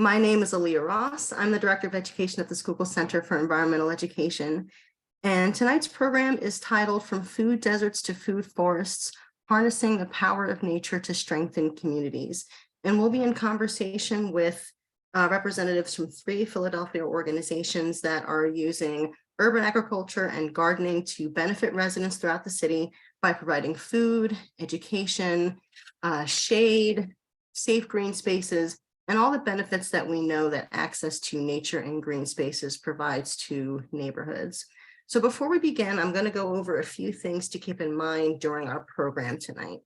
My name is Aaliyah Ross. I'm the Director of Education at the Schuylkill Center for Environmental Education. And tonight's program is titled From Food Deserts to Food Forests, Harnessing the Power of Nature to Strengthen Communities. And we'll be in conversation with representatives from 3 Philadelphia organizations that are using urban agriculture and gardening to benefit residents throughout the city by providing food, education, shade, safe green spaces, and all the benefits that we know that access to nature and green spaces provides to neighborhoods. So before we begin, I'm going to go over a few things to keep in mind during our program tonight.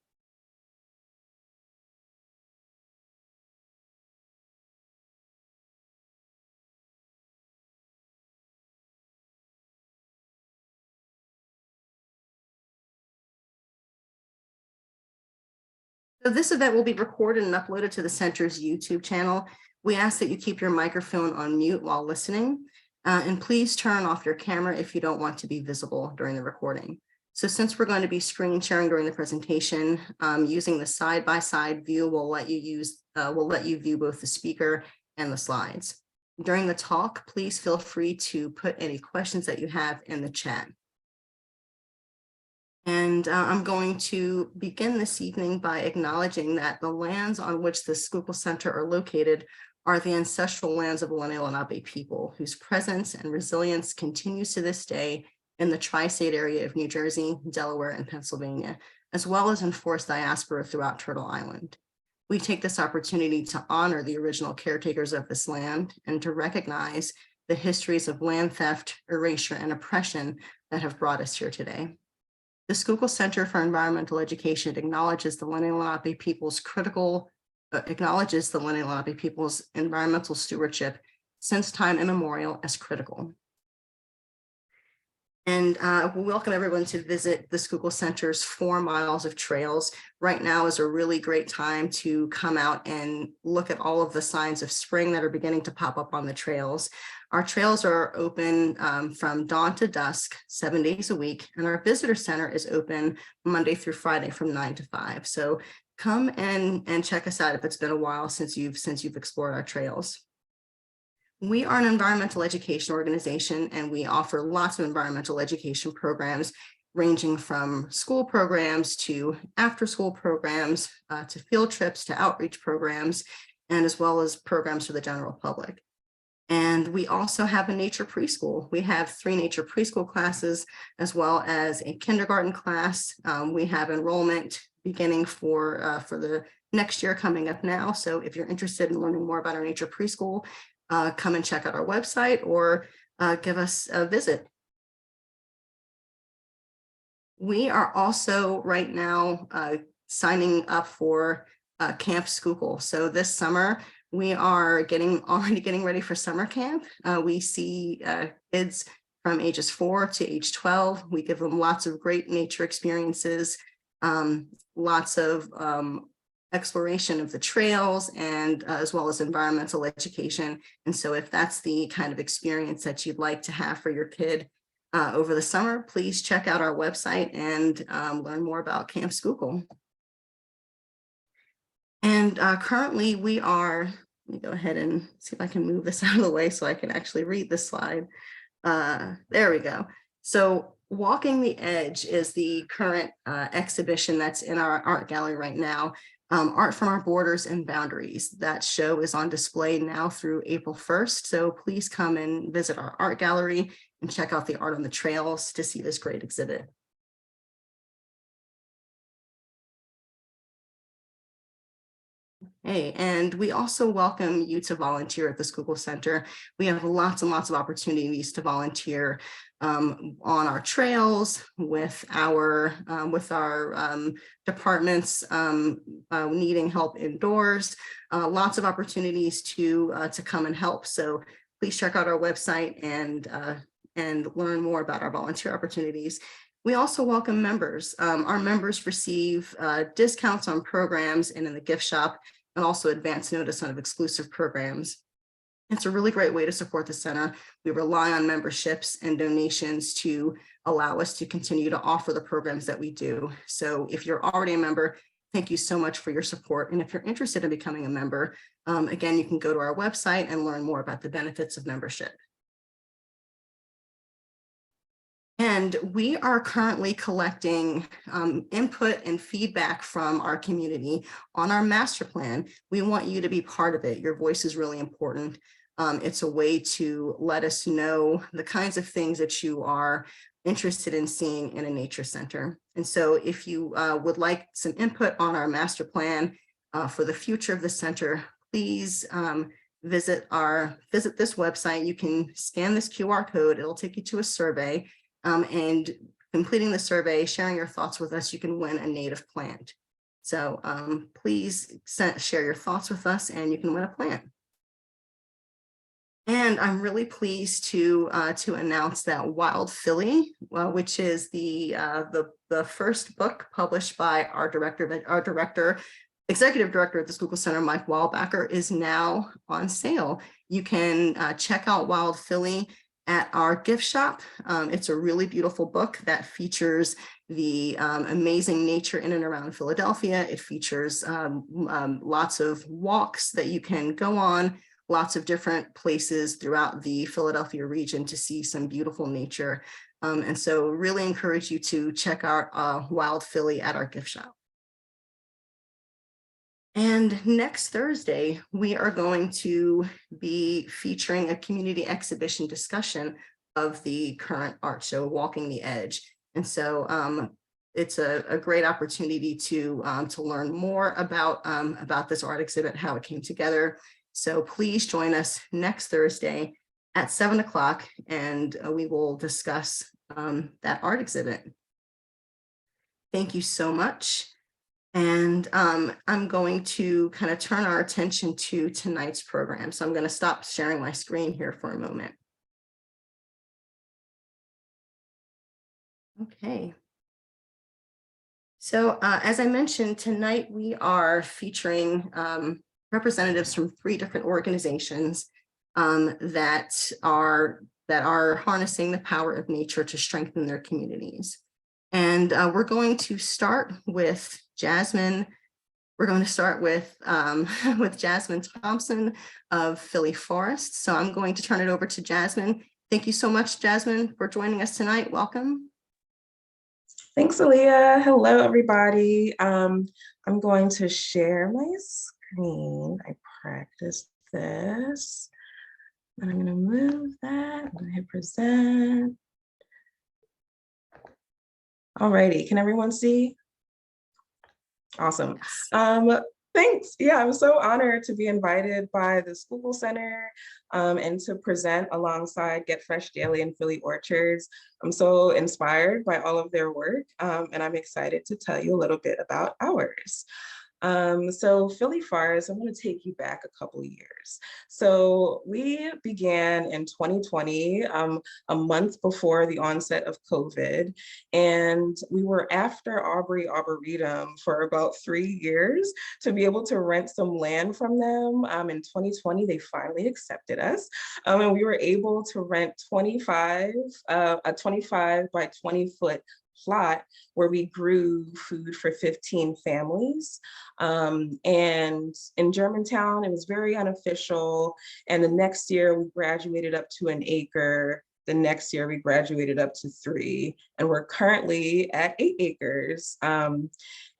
So this event will be recorded and uploaded to the center's YouTube channel. We ask that you keep your microphone on mute while listening, and please turn off your camera if you don't want to be visible during the recording. So since we're going to be screen sharing during the presentation, using the side-by-side view will let you view both the speaker and the slides. During the talk, please feel free to put any questions that you have in the chat. And I'm going to begin this evening by acknowledging that the lands on which the Schuylkill Center are located are the ancestral lands of the Lenape people, whose presence and resilience continues to this day in the tri-state area of New Jersey, Delaware, and Pennsylvania, as well as in forced diaspora throughout Turtle Island. We take this opportunity to honor the original caretakers of this land and to recognize the histories of land theft, erasure, and oppression that have brought us here today. The Schuylkill Center for Environmental Education acknowledges the Lenape people's environmental stewardship since time immemorial as critical. And we welcome everyone to visit the Schuylkill Center's 4 miles of trails. Right now is a really great time to come out and look at all of the signs of spring that are beginning to pop up on the trails. Our trails are open from dawn to dusk, 7 days a week, and our visitor center is open Monday through Friday from 9 to 5. So come and check us out if it's been a while since you've explored our trails. We are an environmental education organization, and we offer lots of environmental education programs ranging from school programs to after-school programs, to field trips, to outreach programs, and as well as programs for the general public. And we also have a nature preschool. We have 3 nature preschool classes, as well as a kindergarten class. We have enrollment beginning for the next year coming up now. So if you're interested in learning more about our nature preschool, come and check out our website or give us a visit. We are also right now signing up for Camp Schuylkill. So this summer, we are already getting ready for summer camp. We see kids from ages 4 to age 12. We give them lots of great nature experiences, lots of exploration of the trails, and as well as environmental education. And so if that's the kind of experience that you'd like to have for your kid over the summer, please check out our website and learn more about Camp Schuylkill. And currently we are, let me go ahead and see if I can move this out of the way so I can actually read this slide. There we go. So Walking the Edge is the current exhibition that's in our art gallery right now. Art from Our Borders and Boundaries. That show is on display now through April 1st. So please come and visit our art gallery and check out the art on the trails to see this great exhibit. Hey, and we also welcome you to volunteer at the Schuylkill Center. We have lots and lots of opportunities to volunteer on our trails with our departments needing help indoors. Lots of opportunities to come and help. So please check out our website and learn more about our volunteer opportunities. We also welcome members. Our members receive discounts on programs and in the gift shop, and also advance notice of exclusive programs. It's a really great way to support the center. We rely on memberships and donations to allow us to continue to offer the programs that we do. So if you're already a member, thank you so much for your support. And if you're interested in becoming a member, again, you can go to our website and learn more about the benefits of membership. And we are currently collecting input and feedback from our community on our master plan. We want you to be part of it. Your voice is really important. It's a way to let us know the kinds of things that you are interested in seeing in a nature center. And so if you would like some input on our master plan for the future of the center, please visit this website. You can scan this QR code. It'll take you to a survey. And completing the survey, sharing your thoughts with us, you can win a native plant. So please share your thoughts with us and you can win a plant. And I'm really pleased to announce that Wild Philly, which is the first book published by our executive director at the Schuylkill Center, Mike Wallbacher, is now on sale. You can check out Wild Philly at our gift shop. It's a really beautiful book that features the amazing nature in and around Philadelphia. It features lots of walks that you can go on, lots of different places throughout the Philadelphia region to see some beautiful nature. And so really encourage you to check out Wild Philly at our gift shop. And next Thursday, we are going to be featuring a community exhibition discussion of the current art show, Walking the Edge. And so it's a great opportunity to learn more about this art exhibit, how it came together. So please join us next Thursday at 7 o'clock, and we will discuss that art exhibit. Thank you so much. And I'm going to kind of turn our attention to tonight's program. So I'm going to stop sharing my screen here for a moment. Okay. So as I mentioned, tonight we are featuring representatives from 3 different organizations that are harnessing the power of nature to strengthen their communities. And we're going to start with Jasmine. We're going to start with Jasmine Thompson of Philly Forest. So I'm going to turn it over to Jasmine. Thank you so much, Jasmine, for joining us tonight. Welcome. Thanks, Aaliyah. Hello, everybody. I'm going to share my screen. I practiced this. And I'm going to move that. I'm going to hit present. Alrighty, can everyone see? Awesome. Thanks. Yeah, I'm so honored to be invited by the Schuylkill Center and to present alongside Get Fresh Daily and Philly Orchards. I'm so inspired by all of their work, and I'm excited to tell you a little bit about ours. So Philly Forest, I'm going to take you back a couple of years. So we began in 2020, a month before the onset of COVID, and we were after Aubrey Arboretum for about 3 years to be able to rent some land from them. In 2020, they finally accepted us, and we were able to rent a 25 by 20 foot plot where we grew food for 15 families. And in Germantown, it was very unofficial. And the next year we graduated up to an acre. The next year we graduated up to 3, and we're currently at 8 acres.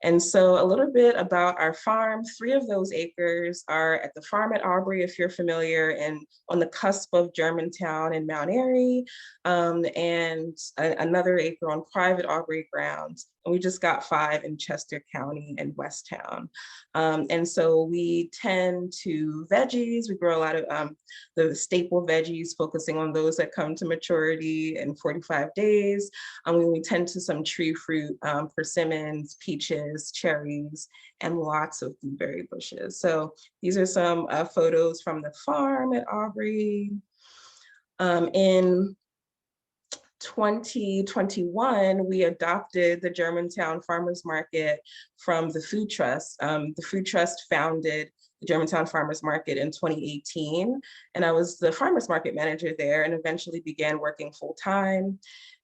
And so a little bit about our farm. 3 of those acres are at the farm at Aubrey, if you're familiar, and on the cusp of Germantown and Mount Airy, and another acre on private Aubrey grounds. And we just got 5 in Chester County and Westtown. And so we tend to veggies. We grow a lot of the staple veggies, focusing on those that come to maturity in 45 days. We tend to some tree fruit, persimmons, peaches, cherries, and lots of blueberry bushes. So these are some photos from the farm at Aubrey. In 2021, we adopted the Germantown Farmers Market from the Food Trust. The Food Trust founded the Germantown Farmers Market in 2018, and I was the farmers market manager there and eventually began working full time.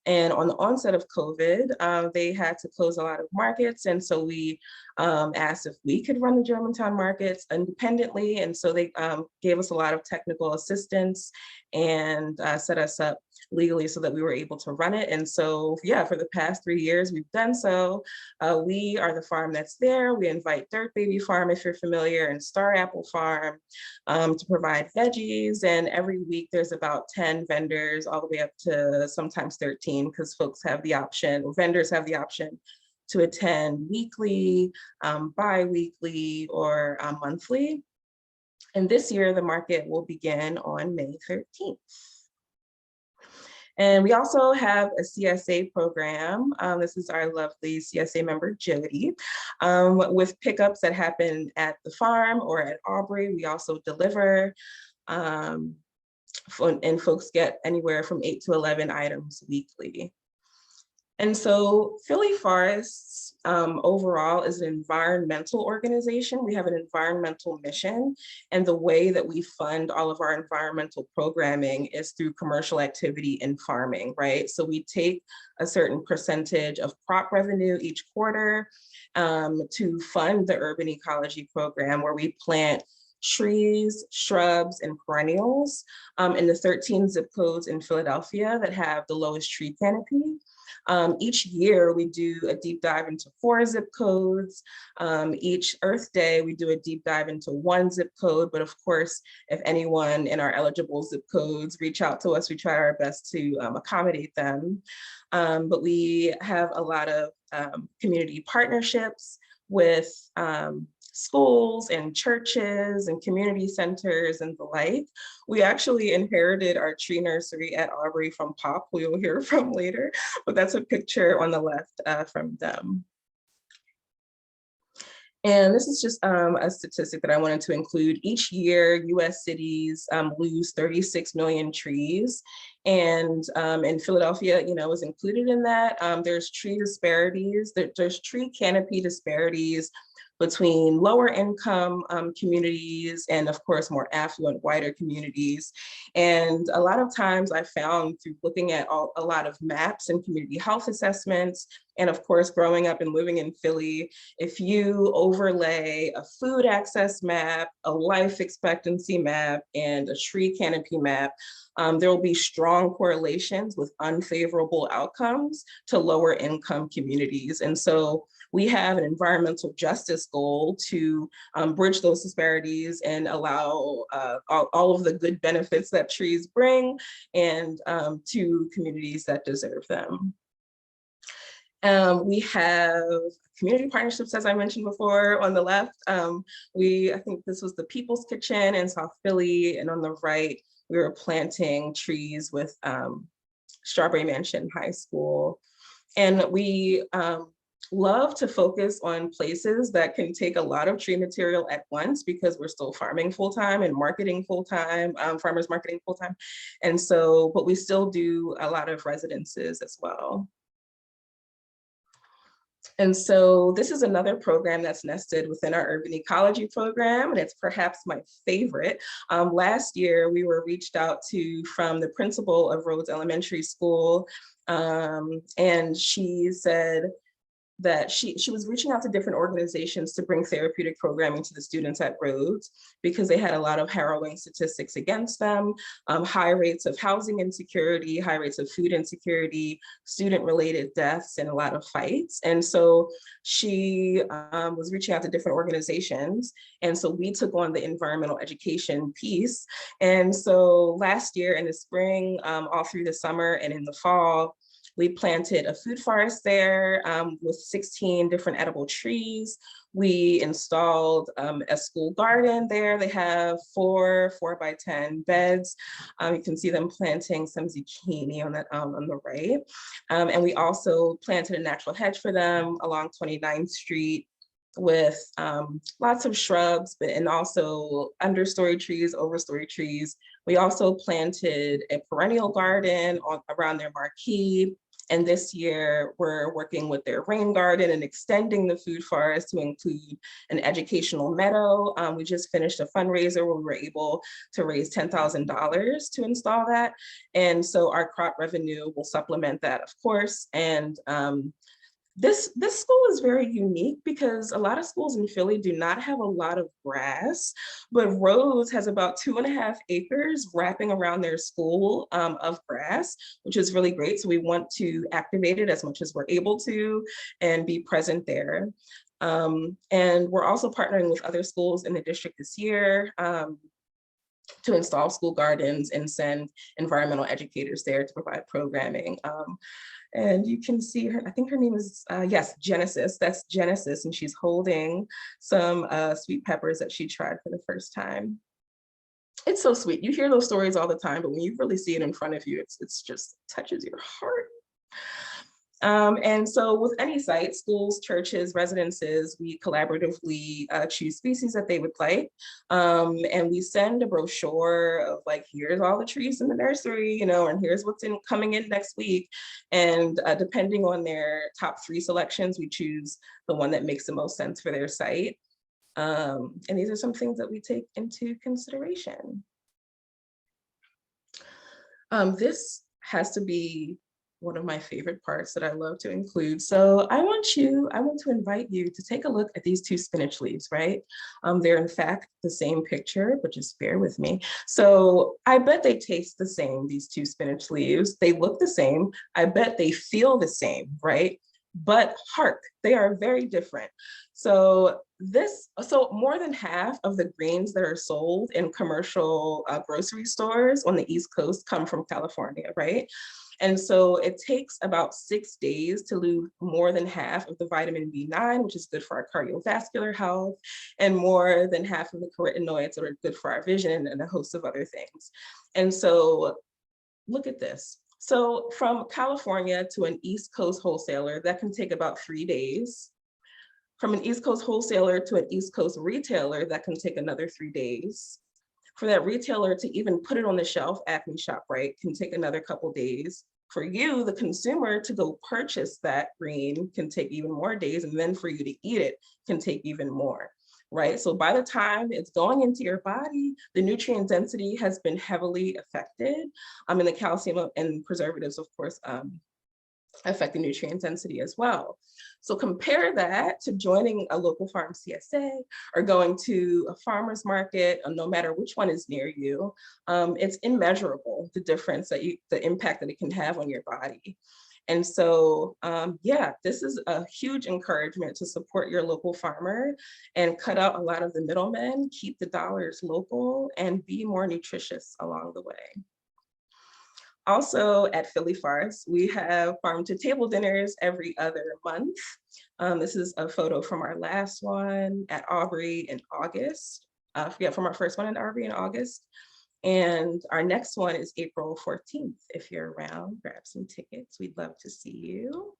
And on the onset of COVID, they had to close a lot of markets. And so we asked if we could run the Germantown markets independently. And so they gave us a lot of technical assistance and set us up legally so that we were able to run it. And so, yeah, for the past 3 years, we've done so. We are the farm that's there. We invite Dirt Baby Farm, if you're familiar, and Star Apple Farm to provide veggies. And every week there's about 10 vendors, all the way up to sometimes 13, because folks have the option, or vendors have the option to attend weekly, bi-weekly, or monthly. And this year, the market will begin on May 13th. And we also have a CSA program. This is our lovely CSA member, Jody, with pickups that happen at the farm or at Aubrey. We also deliver, and folks get anywhere from 8 to 11 items weekly. And so Philly Forests overall is an environmental organization. We have an environmental mission, and the way that we fund all of our environmental programming is through commercial activity in farming, right? So we take a certain percentage of crop revenue each quarter to fund the urban ecology program, where we plant trees, shrubs, and perennials in the 13 zip codes in Philadelphia that have the lowest tree canopy. Each year we do a deep dive into 4 zip codes. Each Earth Day we do a deep dive into 1 zip code, but of course, if anyone in our eligible zip codes reach out to us, we try our best to accommodate them. But we have a lot of community partnerships with schools and churches and community centers and the like. We actually inherited our tree nursery at Aubrey from Pop, who you'll hear from later, but that's a picture on the left from them. And this is just a statistic that I wanted to include. Each year, US cities lose 36 million trees. And in Philadelphia, is included in that. There's tree disparities, there's tree canopy disparities between lower income communities and of course more affluent, wider communities. And a lot of times I found through looking at a lot of maps and community health assessments, and of course growing up and living in Philly, if you overlay a food access map, a life expectancy map, and a tree canopy map, there will be strong correlations with unfavorable outcomes to lower income communities. And so we have an environmental justice goal to bridge those disparities and allow all of the good benefits that trees bring and to communities that deserve them. We have community partnerships, as I mentioned before, on the left. I think this was the People's Kitchen in South Philly, and on the right, we were planting trees with Strawberry Mansion High School. And we love to focus on places that can take a lot of tree material at once, because we're still farming full-time and marketing full-time, farmers marketing full-time. And so, but we still do a lot of residences as well. And so this is another program that's nested within our urban ecology program, and it's perhaps my favorite. Last year, we were reached out to from the principal of Rhodes Elementary School, and she said that she was reaching out to different organizations to bring therapeutic programming to the students at Rhodes, because they had a lot of harrowing statistics against them, high rates of housing insecurity, high rates of food insecurity, student-related deaths, and a lot of fights. And so she was reaching out to different organizations. And so we took on the environmental education piece. And so last year in the spring, all through the summer and in the fall, we planted a food forest there with 16 different edible trees. We installed a school garden there. They have 4 4x10 beds. You can see them planting some zucchini on the right. And we also planted a natural hedge for them along 29th Street with lots of shrubs, and also understory trees, overstory trees. We also planted a perennial garden around their marquee. And this year, we're working with their rain garden and extending the food forest to include an educational meadow. We just finished a fundraiser where we were able to raise $10,000 to install that. And so our crop revenue will supplement that, of course. And this school is very unique because a lot of schools in Philly do not have a lot of grass, but Rose has about 2.5 acres wrapping around their school of grass, which is really great. So we want to activate it as much as we're able to and be present there. And we're also partnering with other schools in the district this year to install school gardens and send environmental educators there to provide programming. And you can see her, I think her name is, yes, Genesis, that's Genesis, and she's holding some sweet peppers that she tried for the first time. It's so sweet. You hear those stories all the time, but when you really see it in front of you, it's just touches your heart. And so with any site, schools, churches, residences, we collaboratively choose species that they would like. And we send a brochure of like, here's all the trees in the nursery, you know, and here's what's coming in next week. And depending on their top 3 selections, we choose the one that makes the most sense for their site. And these are some things that we take into consideration. This has to be one of my favorite parts that I love to include. So I want to invite you to take a look at these 2 spinach leaves, right? They're in fact the same picture, but just bear with me. So I bet they taste the same, these 2 spinach leaves. They look the same. I bet they feel the same, right? But hark, they are very different. So more than half of the greens that are sold in commercial grocery stores on the East Coast come from California, right? And so it takes about 6 days to lose more than half of the vitamin B9, which is good for our cardiovascular health, and more than half of the carotenoids that are good for our vision and a host of other things. And so look at this. So from California to an East Coast wholesaler, that can take about 3 days. From an East Coast wholesaler to an East Coast retailer, that can take another 3 days. For that retailer to even put it on the shelf, Acme ShopRite, can take another couple days. For you, the consumer, to go purchase that green can take even more days. And then for you to eat it can take even more, right? So by the time it's going into your body, the nutrient density has been heavily affected. And the calcium and preservatives, of course, affect the nutrient density as well. So compare that to joining a local farm CSA or going to a farmer's market, no matter which one is near you. It's immeasurable, the difference the impact that it can have on your body. And so, yeah, this is a huge encouragement to support your local farmer and cut out a lot of the middlemen, keep the dollars local, and be more nutritious along the way. Also at Philly Farce, we have farm to table dinners every other month. This is a photo from our last one at Aubrey in August. From our first one in Aubrey in August. And our next one is April 14th. If you're around, grab some tickets. We'd love to see you.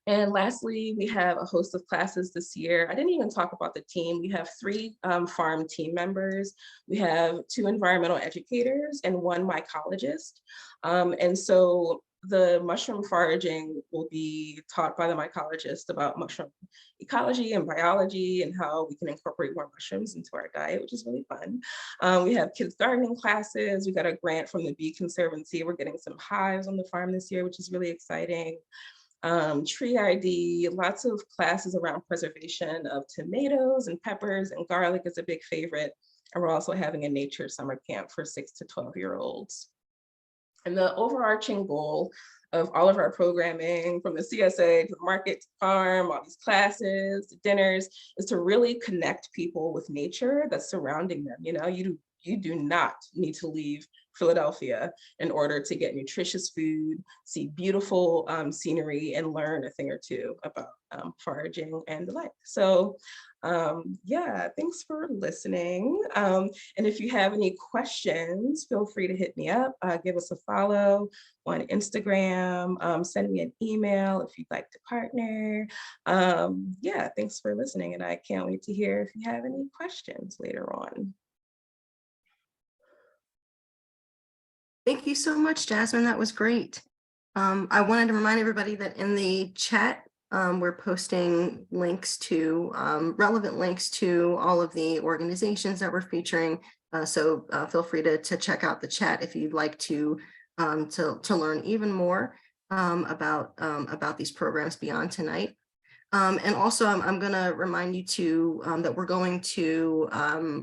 And lastly, we have a host of classes this year. I didn't even talk about the team. We have 3 farm team members. We have 2 environmental educators and 1 mycologist. And so the mushroom foraging will be taught by the mycologist about mushroom ecology and biology and how we can incorporate more mushrooms into our diet, which is really fun. We have kids gardening classes. We got a grant from the Bee Conservancy. We're getting some hives on the farm this year, which is really exciting. Tree ID, lots of classes around preservation of tomatoes and peppers, and garlic is a big favorite. And we're also having a nature summer camp for 6 to 12-year-olds. And the overarching goal of all of our programming, from the CSA to the market to farm, all these classes, to dinners, is to really connect people with nature that's surrounding them. You know, you do not need to leave Philadelphia in order to get nutritious food, see beautiful scenery, and learn a thing or two about foraging and the like. So yeah, thanks for listening. And if you have any questions, feel free to hit me up, give us a follow on Instagram, send me an email if you'd like to partner. Yeah, thanks for listening, and I can't wait to hear if you have any questions later on. Thank you so much, Jasmine. That was great. I wanted to remind everybody that in the chat, we're posting links to relevant links to all of the organizations that we're featuring. So feel free to check out the chat if you'd like to learn even more about these programs beyond tonight. And also, I'm going to remind you to that we're going to,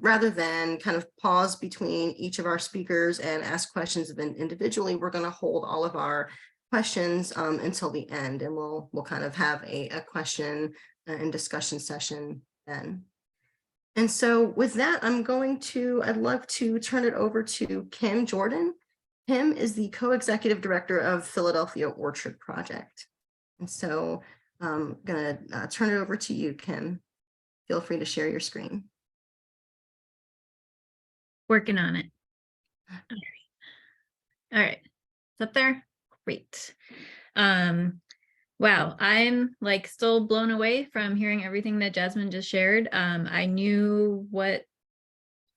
rather than kind of pause between each of our speakers and ask questions individually, we're going to hold all of our questions until the end, and we'll kind of have a question and discussion session then. And so with that, I'd love to turn it over to Kim Jordan. Kim is the co-executive director of Philadelphia Orchard Project. And so I'm gonna turn it over to you, Kim. Feel free to share your screen. Working on it. All right. It's up there. Great. Wow, I'm like still blown away from hearing everything that Jasmine just shared. I knew what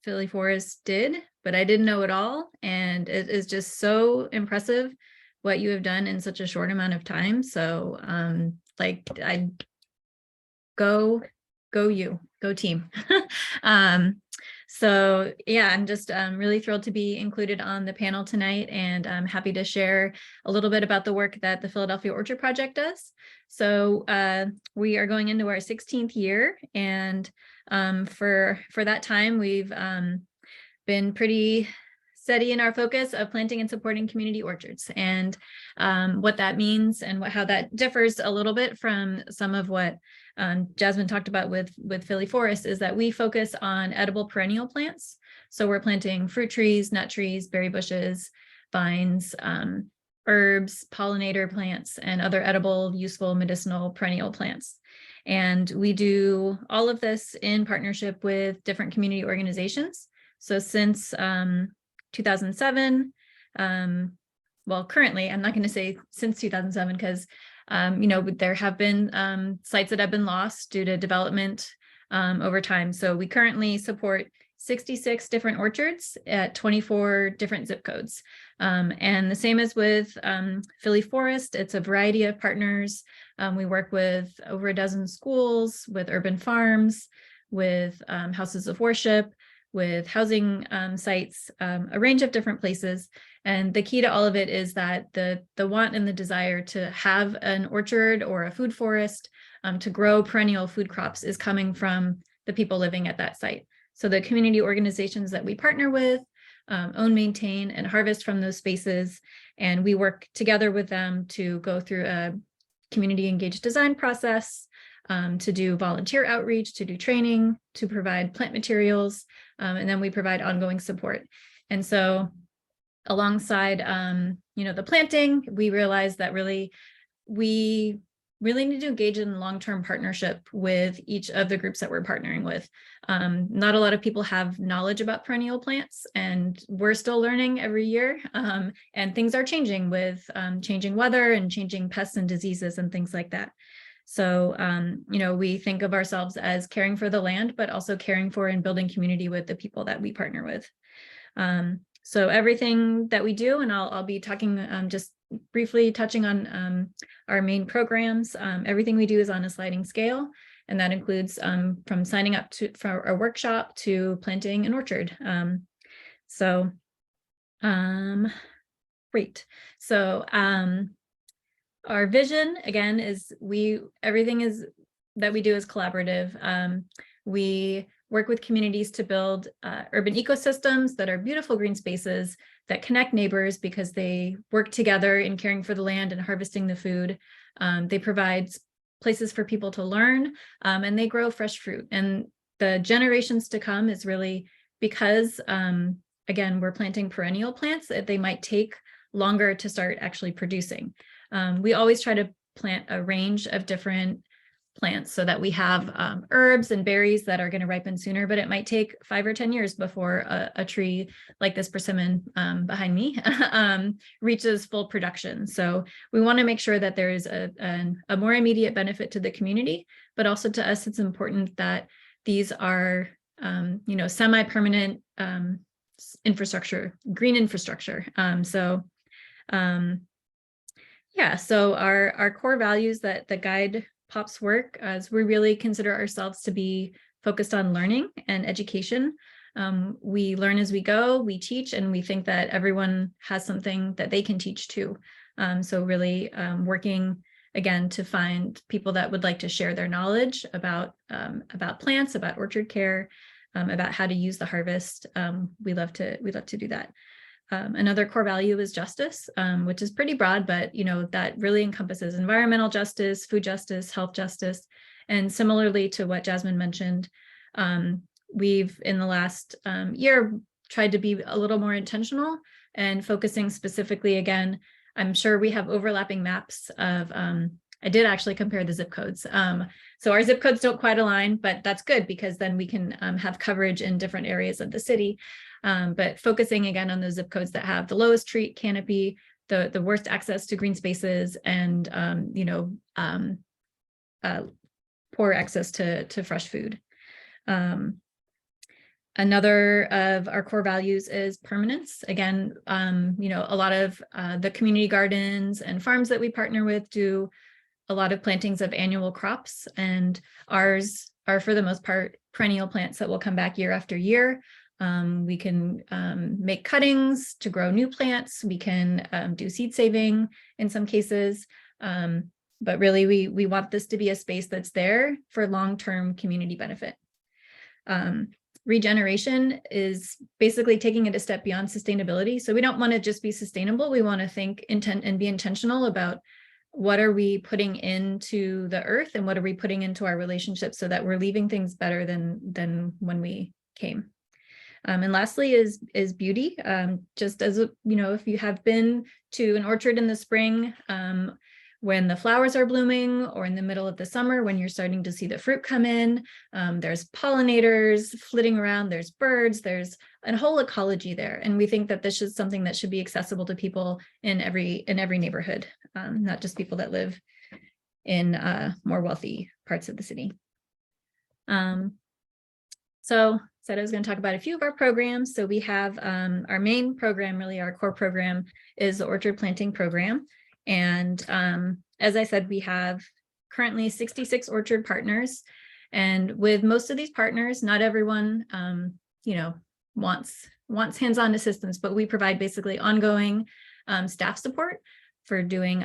Philly Forest did, but I didn't know it all. And it is just so impressive what you have done in such a short amount of time. So like I go team. So yeah, I'm just really thrilled to be included on the panel tonight, and I'm happy to share a little bit about the work that the Philadelphia Orchard Project does. So we are going into our 16th year, and for that time, we've been pretty steady in our focus of planting and supporting community orchards, and what that means and how that differs a little bit from some of what Jasmine talked about with Philly Forest is that we focus on edible perennial plants. So we're planting fruit trees, nut trees, berry bushes, vines, herbs, pollinator plants, and other edible, useful, medicinal perennial plants. And we do all of this in partnership with different community organizations. So since 2007, well, currently, I'm not going to say since 2007 because you know, there have been sites that have been lost due to development over time. So we currently support 66 different orchards at 24 different zip codes. And the same as with Philly Forest, it's a variety of partners. We work with over a dozen schools, with urban farms, with houses of worship, with housing sites, a range of different places. And the key to all of it is that the want and the desire to have an orchard or a food forest to grow perennial food crops is coming from the people living at that site. So the community organizations that we partner with own, maintain, and harvest from those spaces. And we work together with them to go through a community engaged design process, to do volunteer outreach, to do training, to provide plant materials, and then we provide ongoing support. And so alongside, you know, the planting, we realized that we really need to engage in long-term partnership with each of the groups that we're partnering with. Not a lot of people have knowledge about perennial plants, and we're still learning every year. And things are changing with changing weather and changing pests and diseases and things like that. So, you know, we think of ourselves as caring for the land, but also caring for and building community with the people that we partner with. So everything that we do, and I'll be talking just briefly touching on our main programs. Everything we do is on a sliding scale, and that includes from signing up for a workshop to planting an orchard. Great. So our vision, again, is everything is that we do is collaborative. We work with communities to build urban ecosystems that are beautiful green spaces that connect neighbors because they work together in caring for the land and harvesting the food. They provide places for people to learn, and they grow fresh fruit. And the generations to come is really because, again, we're planting perennial plants that they might take longer to start actually producing. We always try to plant a range of different plants so that we have herbs and berries that are going to ripen sooner, but it might take 5 or 10 years before a tree like this persimmon behind me reaches full production. So we want to make sure that there is a more immediate benefit to the community, but also to us, it's important that these are you know, semi-permanent infrastructure, green infrastructure. Yeah, so our core values that guide POP's work is we really consider ourselves to be focused on learning and education. We learn as we go, we teach, and we think that everyone has something that they can teach too. So really working again to find people that would like to share their knowledge about plants, about orchard care, about how to use the harvest. We love to do that. Another core value is justice, which is pretty broad, but that really encompasses environmental justice, food justice, health justice. And similarly to what Jasmine mentioned, we've in the last year tried to be a little more intentional and focusing specifically, again, I'm sure we have overlapping maps of, I did actually compare the zip codes. So our zip codes don't quite align, but that's good because then we can have coverage in different areas of the city. But focusing again on those zip codes that have the lowest tree canopy, the worst access to green spaces, and poor access to fresh food. Another of our core values is permanence. Again, a lot of the community gardens and farms that we partner with do a lot of plantings of annual crops, and ours are for the most part perennial plants that will come back year after year. We can make cuttings to grow new plants. We can do seed saving in some cases. But really, we want this to be a space that's there for long-term community benefit. Regeneration is basically taking it a step beyond sustainability. So we don't want to just be sustainable. We want to think and be intentional about what are we putting into the earth and what are we putting into our relationships so that we're leaving things better than when we came. And lastly is beauty. Just as, if you have been to an orchard in the spring, when the flowers are blooming, or in the middle of the summer, when you're starting to see the fruit come in, there's pollinators flitting around, there's birds, there's a whole ecology there. And we think that this is something that should be accessible to people in every neighborhood, not just people that live in more wealthy parts of the city. So said I was going to talk about a few of our programs. So we have our main program, really our core program, is the orchard planting program. And as I said, we have currently 66 orchard partners. And with most of these partners, not everyone, wants hands-on assistance, but we provide basically ongoing staff support for doing,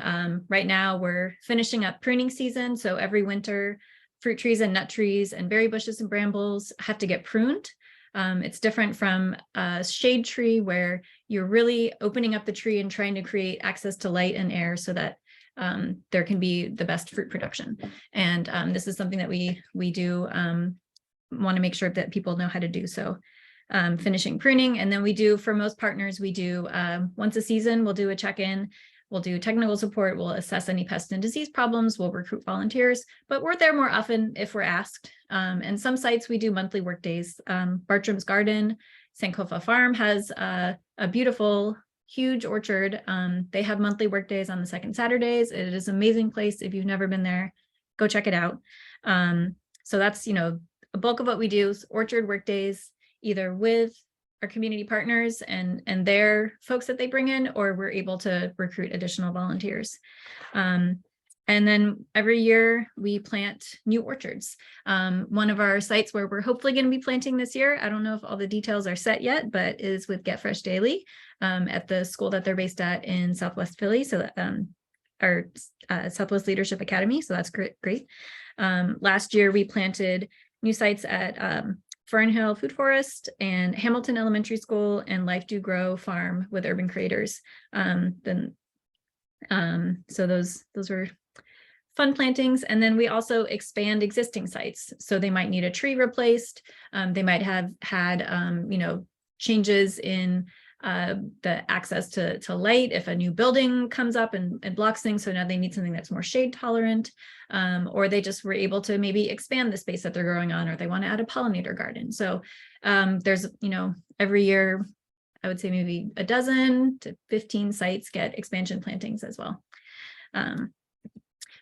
right now we're finishing up pruning season. So every winter, fruit trees and nut trees and berry bushes and brambles have to get pruned. It's different from a shade tree where you're really opening up the tree and trying to create access to light and air so that there can be the best fruit production. And this is something that we do want to make sure that people know how to do. So finishing pruning, and then we do, for most partners, we do once a season, we'll do a check-in. We'll do technical support, we'll assess any pest and disease problems, we'll recruit volunteers, but we're there more often if we're asked. And some sites we do monthly work days. Bartram's Garden, Sankofa Farm has a beautiful, huge orchard. They have monthly work days on the second Saturdays. It is an amazing place. If you've never been there, go check it out. So that's, a bulk of what we do is orchard work days, either with our community partners and their folks that they bring in, or we're able to recruit additional volunteers. And then every year we plant new orchards. One of our sites where we're hopefully going to be planting this year, I don't know if all the details are set yet, but is with Get Fresh Daily at the school that they're based at in Southwest Philly. So that our Southwest Leadership Academy. So that's great. Last year we planted new sites at Fernhill Food Forest and Hamilton Elementary School and Life Do Grow Farm with Urban Creators. So those were fun plantings. And then we also expand existing sites. So they might need a tree replaced. They might have had, changes in the access to light if a new building comes up and blocks things. So now they need something that's more shade tolerant, or they just were able to maybe expand the space that they're growing on, or they want to add a pollinator garden. So there's, every year, I would say maybe a dozen to 15 sites get expansion plantings as well.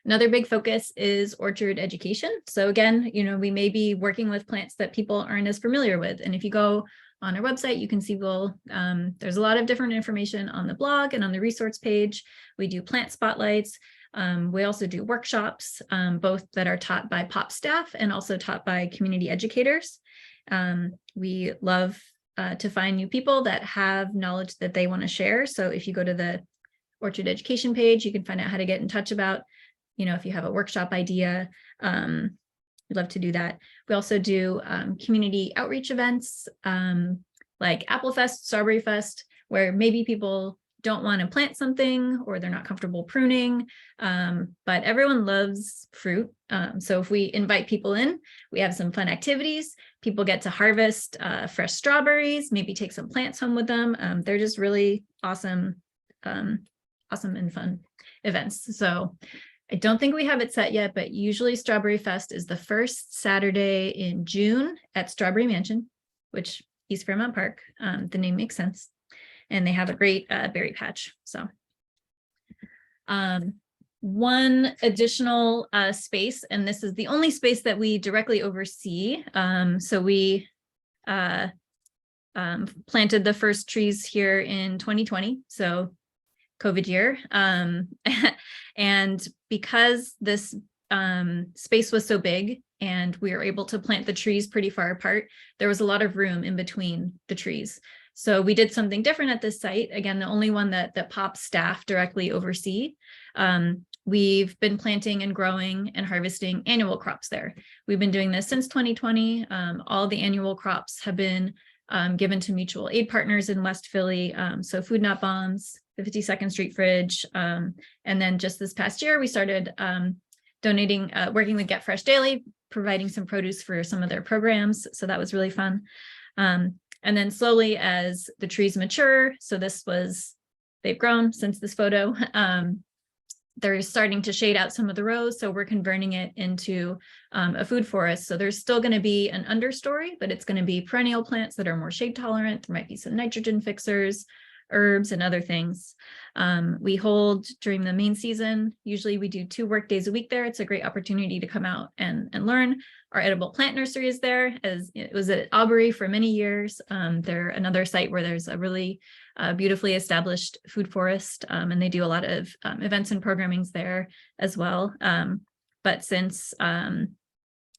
Another big focus is orchard education. So again, we may be working with plants that people aren't as familiar with. And if you go on our website, you can see there's a lot of different information on the blog and on the resource page. We do plant spotlights. We also do workshops, both that are taught by POP staff and also taught by community educators. We love to find new people that have knowledge that they want to share. So if you go to the Orchard Education page, you can find out how to get in touch about, if you have a workshop idea. We'd love to do that. We also do community outreach events like Apple Fest, Strawberry Fest, where maybe people don't want to plant something or they're not comfortable pruning, but everyone loves fruit. So if we invite people in, we have some fun activities. People get to harvest fresh strawberries, maybe take some plants home with them. They're just really awesome and fun events. So I don't think we have it set yet, but usually Strawberry Fest is the first Saturday in June at Strawberry Mansion, which East Fairmount Park. The name makes sense. And they have a great berry patch. So one additional space, and this is the only space that we directly oversee. So we planted the first trees here in 2020. So COVID year. And because this space was so big and we were able to plant the trees pretty far apart, there was a lot of room in between the trees. So we did something different at this site. Again, the only one that POP staff directly oversee. We've been planting and growing and harvesting annual crops there. We've been doing this since 2020. All the annual crops have been given to mutual aid partners in West Philly. So Food Not Bombs, the 52nd Street Fridge. And then just this past year, we started donating, working with Get Fresh Daily, providing some produce for some of their programs. So that was really fun. And then slowly as the trees mature, so they've grown since this photo, they're starting to shade out some of the rows. So we're converting it into a food forest. So there's still going to be an understory, but it's going to be perennial plants that are more shade tolerant. There might be some nitrogen fixers, herbs, and other things. We hold during the main season. Usually we do 2 work days a week there. It's a great opportunity to come out and learn. Our edible plant nursery is there, as it was at Aubrey for many years. They're another site where there's a really beautifully established food forest, and they do a lot of events and programmings there as well. But since I don't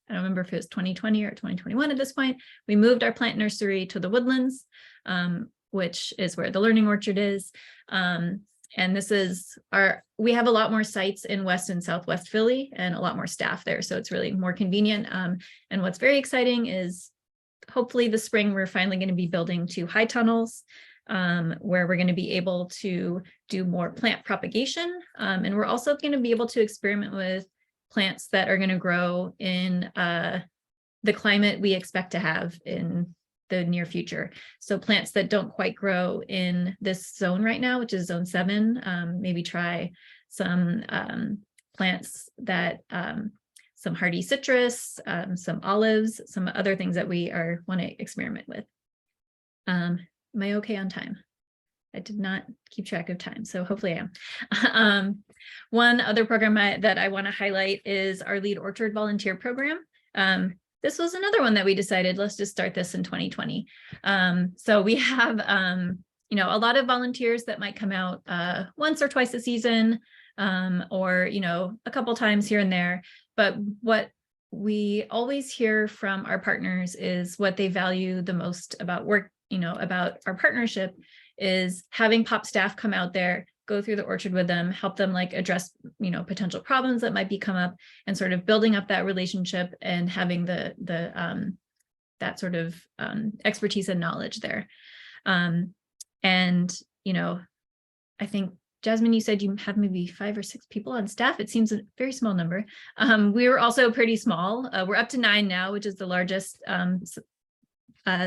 remember if it was 2020 or 2021 at this point, we moved our plant nursery to the Woodlands, which is where the Learning Orchard is. And this is we have a lot more sites in West and Southwest Philly and a lot more staff there. So it's really more convenient. And what's very exciting is hopefully this spring, we're finally going to be building 2 high tunnels where we're going to be able to do more plant propagation. And we're also going to be able to experiment with plants that are going to grow in the climate we expect to have in the near future. So plants that don't quite grow in this zone right now, which is zone 7, maybe try some plants that some hardy citrus, some olives, some other things that we want to experiment with. Am I okay on time? I did not keep track of time, so hopefully I am. One other program that I want to highlight is our Lead Orchard Volunteer Program. This was another one that we decided, let's just start this in 2020. So we have, a lot of volunteers that might come out once or twice a season, or, a couple times here and there. But what we always hear from our partners is what they value the most about work, about our partnership is having POP staff come out there, go through the orchard with them, help them address, potential problems that might come up, and sort of building up that relationship and having that sort of expertise and knowledge there. And, I think, Jasmine, you said you have maybe 5 or 6 people on staff. It seems a very small number. We were also pretty small. We're up to 9 now, which is the largest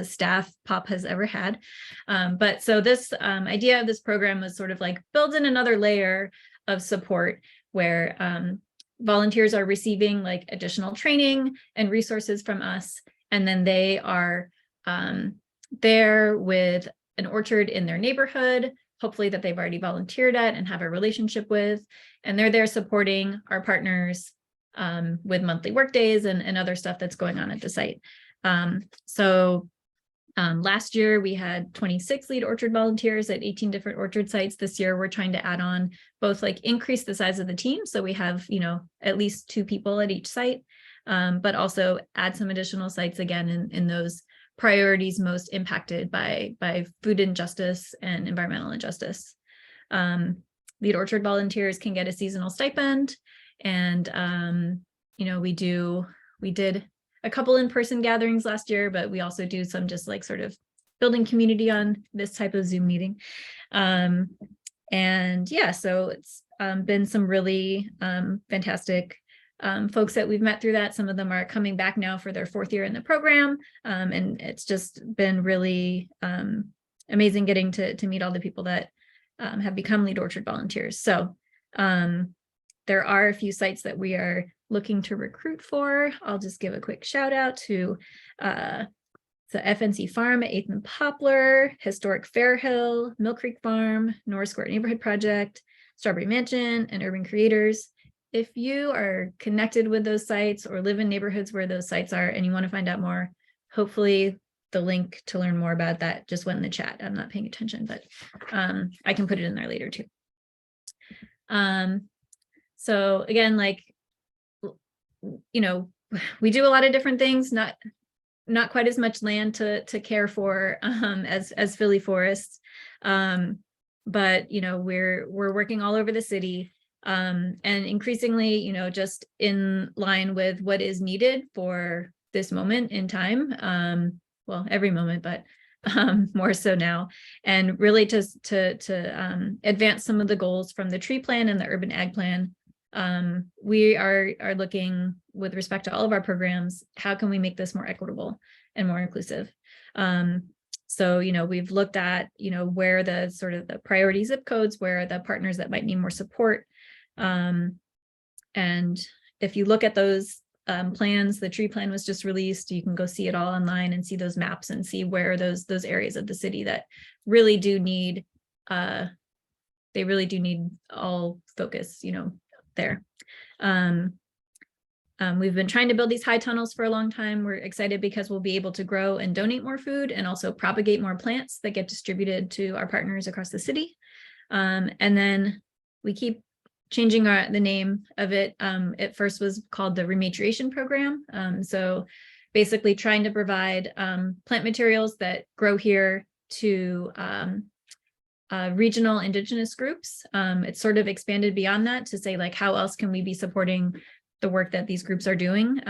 staff POP has ever had. But so this idea of this program was sort of build in another layer of support where volunteers are receiving additional training and resources from us. And then they are there with an orchard in their neighborhood, hopefully that they've already volunteered at and have a relationship with. And they're there supporting our partners with monthly work days and other stuff that's going on at the site. So Last year, we had 26 lead orchard volunteers at 18 different orchard sites. This year, we're trying to add on both like increase the size of the team. So we have, you know, at least 2 people at each site, but also add some additional sites again in those priorities most impacted by food injustice and environmental injustice. Lead orchard volunteers can get a seasonal stipend. And, you know, we did a couple in-person gatherings last year, but we also do some just like sort of building community on this type of Zoom meeting. And yeah, so it's been some really fantastic folks that we've met through that. Some of them are coming back now for their 4th year in the program. And it's just been really amazing getting to meet all the people that have become lead orchard volunteers. So there are a few sites that we are looking to recruit for. I'll just give a quick shout out to the FNC Farm at 8th and Poplar, Historic Fairhill, Mill Creek Farm, Norris Square Neighborhood Project, Strawberry Mansion, and Urban Creators. If you are connected with those sites or live in neighborhoods where those sites are and you want to find out more, hopefully the link to learn more about that just went in the chat. I'm not paying attention, but I can put it in there later too. So again, like, you know, we do a lot of different things, not quite as much land to care for as Philly forests. But, you know, we're working all over the city and increasingly, you know, just in line with what is needed for this moment in time. Well, every moment, but more so now, and really to advance some of the goals from the tree plan and the urban ag plan. We are looking with respect to all of our programs, how can we make this more equitable and more inclusive? So, you know, we've looked at, you know, where the sort of the priority zip codes, where the partners that might need more support. And if you look at those plans, the tree plan was just released. You can go see it all online and see those maps and see where those areas of the city that really do need, they really do need all focus, you know, there. We've been trying to build these high tunnels for a long time. We're excited because we'll be able to grow and donate more food and also propagate more plants that get distributed to our partners across the city. And then we keep changing the name of it. It first was called the Rematriation Program. So basically trying to provide plant materials that grow here to regional indigenous groups. It's sort of expanded beyond that to say, like, how else can we be supporting the work that these groups are doing?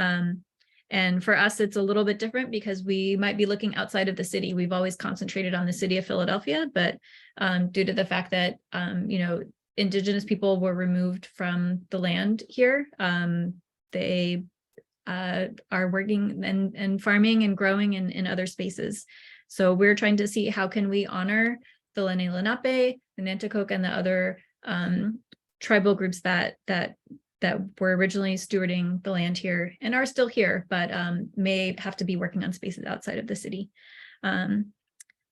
And for us, it's a little bit different because we might be looking outside of the city. We've always concentrated on the city of Philadelphia, but due to the fact that, you know, indigenous people were removed from the land here, they are working and farming and growing in other spaces. So we're trying to see how can we honor the Lenni Lenape, the Nanticoke, and the other tribal groups that were originally stewarding the land here and are still here, but may have to be working on spaces outside of the city.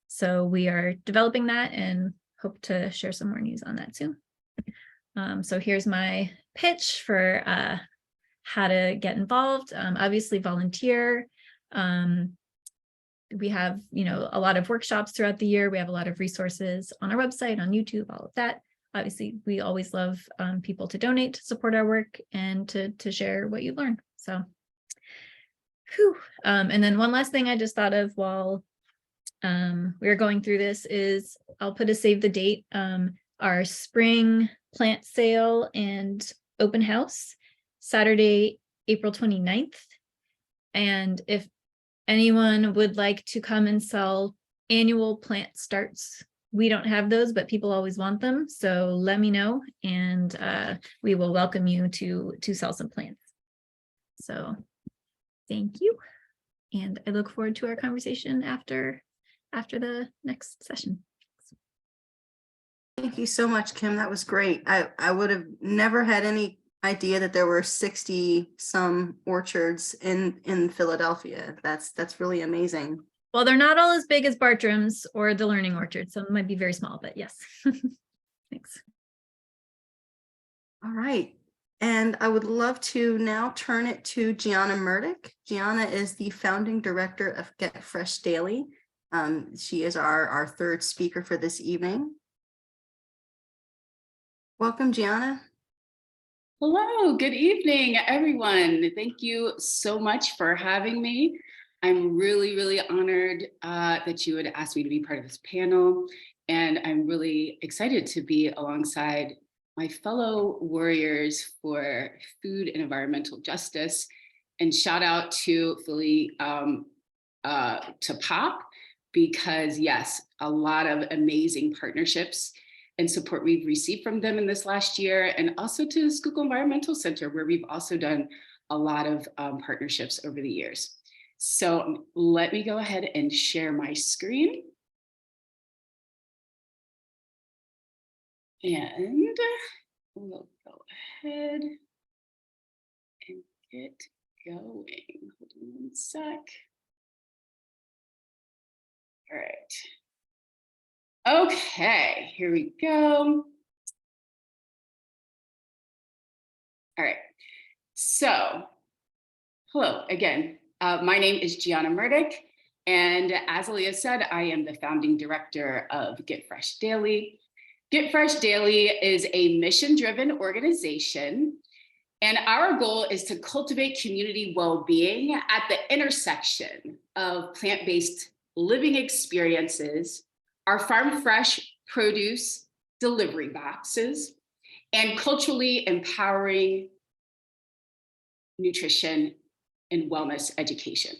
So we are developing that and hope to share some more news on that soon. So here's my pitch for how to get involved. Obviously volunteer. We have, you know, a lot of workshops throughout the year. We have a lot of resources on our website, on YouTube, all of that. Obviously, we always love people to donate to support our work and to share what you learn. So, whew. And then one last thing I just thought of while we were going through this is I'll put a save the date. Our spring plant sale and open house, Saturday, April 29th. And if anyone would like to come and sell annual plant starts, we don't have those, but people always want them. So let me know and we will welcome you to sell some plants. So thank you. And I look forward to our conversation after the next session. Thank you so much, Kim. That was great. I would have never had any idea that there were 60 some orchards in Philadelphia. That's really amazing. Well, they're not all as big as Bartram's or the Learning Orchard. Some might be very small, but yes. Thanks. All right. And I would love to now turn it to Jiana Murdic. Jiana is the founding director of Get Fresh Daily. She is our third speaker for this evening. Welcome, Jiana. Hello, good evening, everyone. Thank you so much for having me. I'm really, really honored that you would ask me to be part of this panel. And I'm really excited to be alongside my fellow warriors for food and environmental justice. And shout out to Philly, to POP, because yes, a lot of amazing partnerships and support we've received from them in this last year, and also to the Schuylkill Environmental Center, where we've also done a lot of partnerships over the years. So let me go ahead and share my screen. And we'll go ahead and get going. Hold on one sec. All right. Okay, here we go. All right, so hello again. My name is Jiana Murdic, and as Aaliyah said, I am the founding director of Get Fresh Daily. Get Fresh Daily is a mission-driven organization, and our goal is to cultivate community well-being at the intersection of plant-based living experiences, our farm fresh produce delivery boxes, and culturally empowering nutrition and wellness education.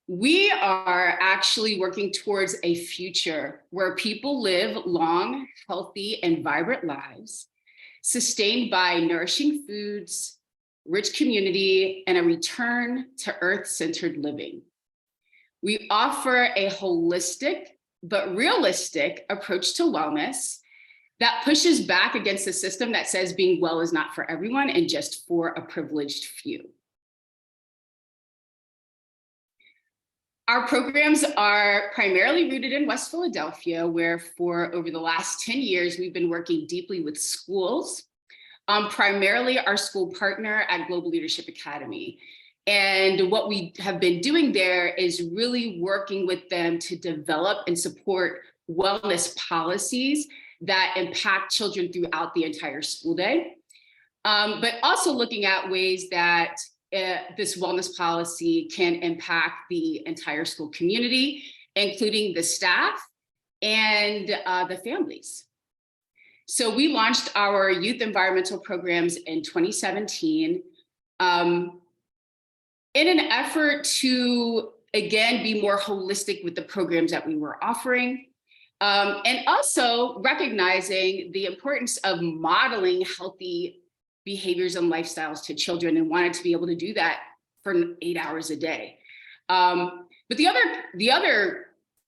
We are actually working towards a future where people live long, healthy, and vibrant lives, sustained by nourishing foods, rich community, and a return to earth-centered living. We offer a holistic but realistic approach to wellness that pushes back against the system that says being well is not for everyone and just for a privileged few. Our programs are primarily rooted in West Philadelphia, where for over the last 10 years, we've been working deeply with schools, primarily our school partner at Global Leadership Academy. And what we have been doing there is really working with them to develop and support wellness policies that impact children throughout the entire school day, but also looking at ways that this wellness policy can impact the entire school community, including the staff and the families. So we launched our youth environmental programs in 2017 in an effort to, again, be more holistic with the programs that we were offering. And also recognizing the importance of modeling healthy behaviors and lifestyles to children, and wanted to be able to do that for 8 hours a day. But the other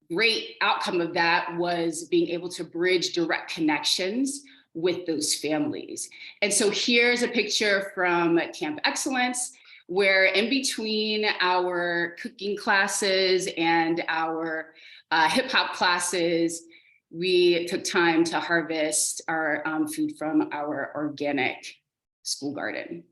great outcome of that was being able to bridge direct connections with those families. And so here's a picture from Camp Excellence, where in between our cooking classes and our hip hop classes, we took time to harvest our food from our organic school garden.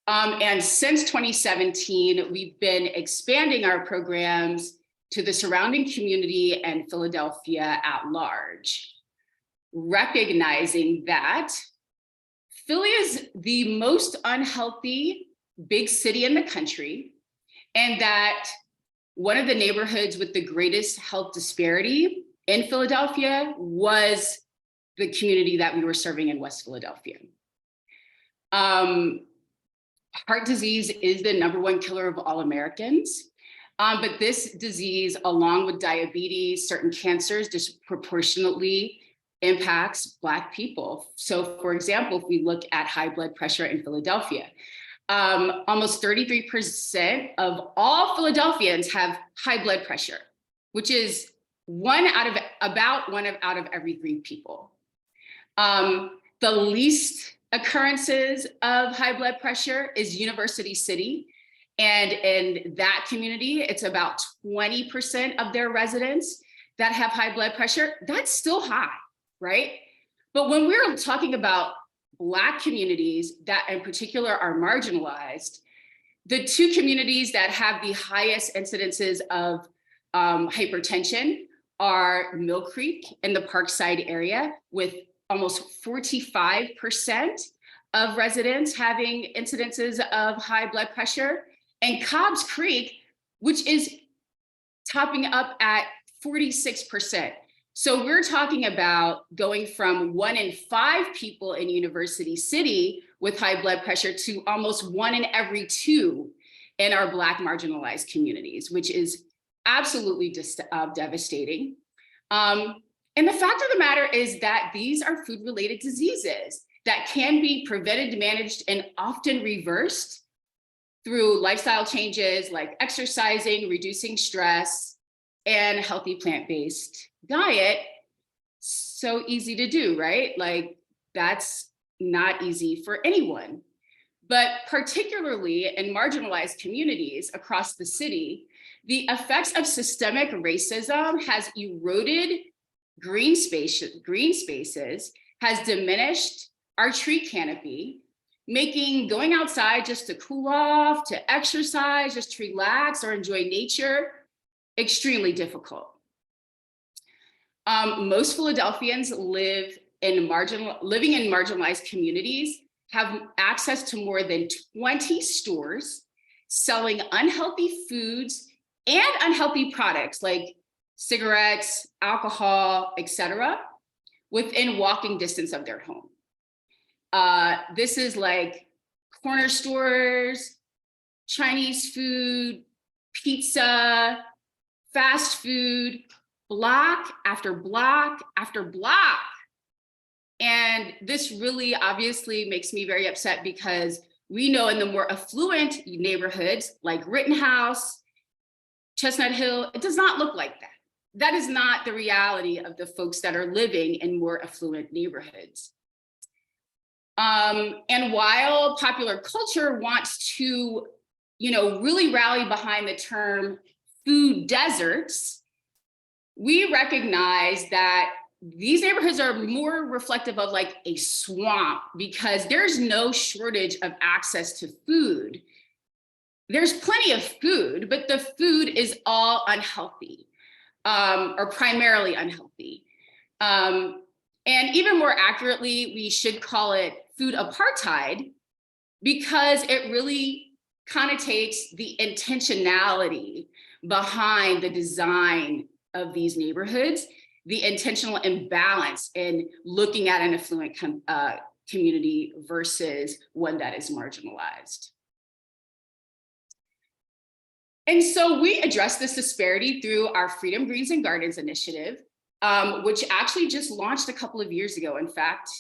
And since 2017, we've been expanding our programs to the surrounding community and Philadelphia at large, recognizing that Philly is the most unhealthy big city in the country, and that one of the neighborhoods with the greatest health disparity in Philadelphia was the community that we were serving in West Philadelphia. Heart disease is the #1 killer of all Americans, but this disease, along with diabetes, certain cancers, disproportionately impacts Black people. So for example, if we look at high blood pressure in Philadelphia, almost 33% of all Philadelphians have high blood pressure, which is about one out of every 3 people. The least occurrences of high blood pressure is University City. And in that community, it's about 20% of their residents that have high blood pressure. That's still high, right? But when we're talking about Black communities that in particular are marginalized, The two communities that have the highest incidences of hypertension are Mill Creek in the Parkside area, with almost 45% of residents having incidences of high blood pressure, and Cobb's Creek, which is topping up at 46%. So we're talking about going from 1 in 5 people in University City with high blood pressure to almost 1 in every 2 in our Black marginalized communities, which is absolutely devastating. And the fact of the matter is that these are food-related diseases that can be prevented, managed, and often reversed through lifestyle changes like exercising, reducing stress, and healthy plant-based diet. So easy to do, right? Like, that's not easy for anyone. But particularly in marginalized communities across the city, the effects of systemic racism has eroded green spaces, has diminished our tree canopy, making going outside just to cool off, to exercise, just to relax or enjoy nature extremely difficult. Most Philadelphians living in marginalized communities have access to more than 20 stores selling unhealthy foods and unhealthy products like cigarettes, alcohol, etc., within walking distance of their home. This is like corner stores, Chinese food, pizza, fast food, block after block after block. And this really obviously makes me very upset, because we know in the more affluent neighborhoods like Rittenhouse, Chestnut Hill, it does not look like that. That is not the reality of the folks that are living in more affluent neighborhoods. And while popular culture wants to, really rally behind the term food deserts, we recognize that these neighborhoods are more reflective of like a swamp, because there's no shortage of access to food. There's plenty of food, but the food is all unhealthy, or primarily unhealthy. And even more accurately, we should call it food apartheid, because it really connotates the intentionality behind the design of these neighborhoods, the intentional imbalance in looking at an affluent community versus one that is marginalized. And so we address this disparity through our Freedom Greens and Gardens initiative, which actually just launched a couple of years ago. In fact,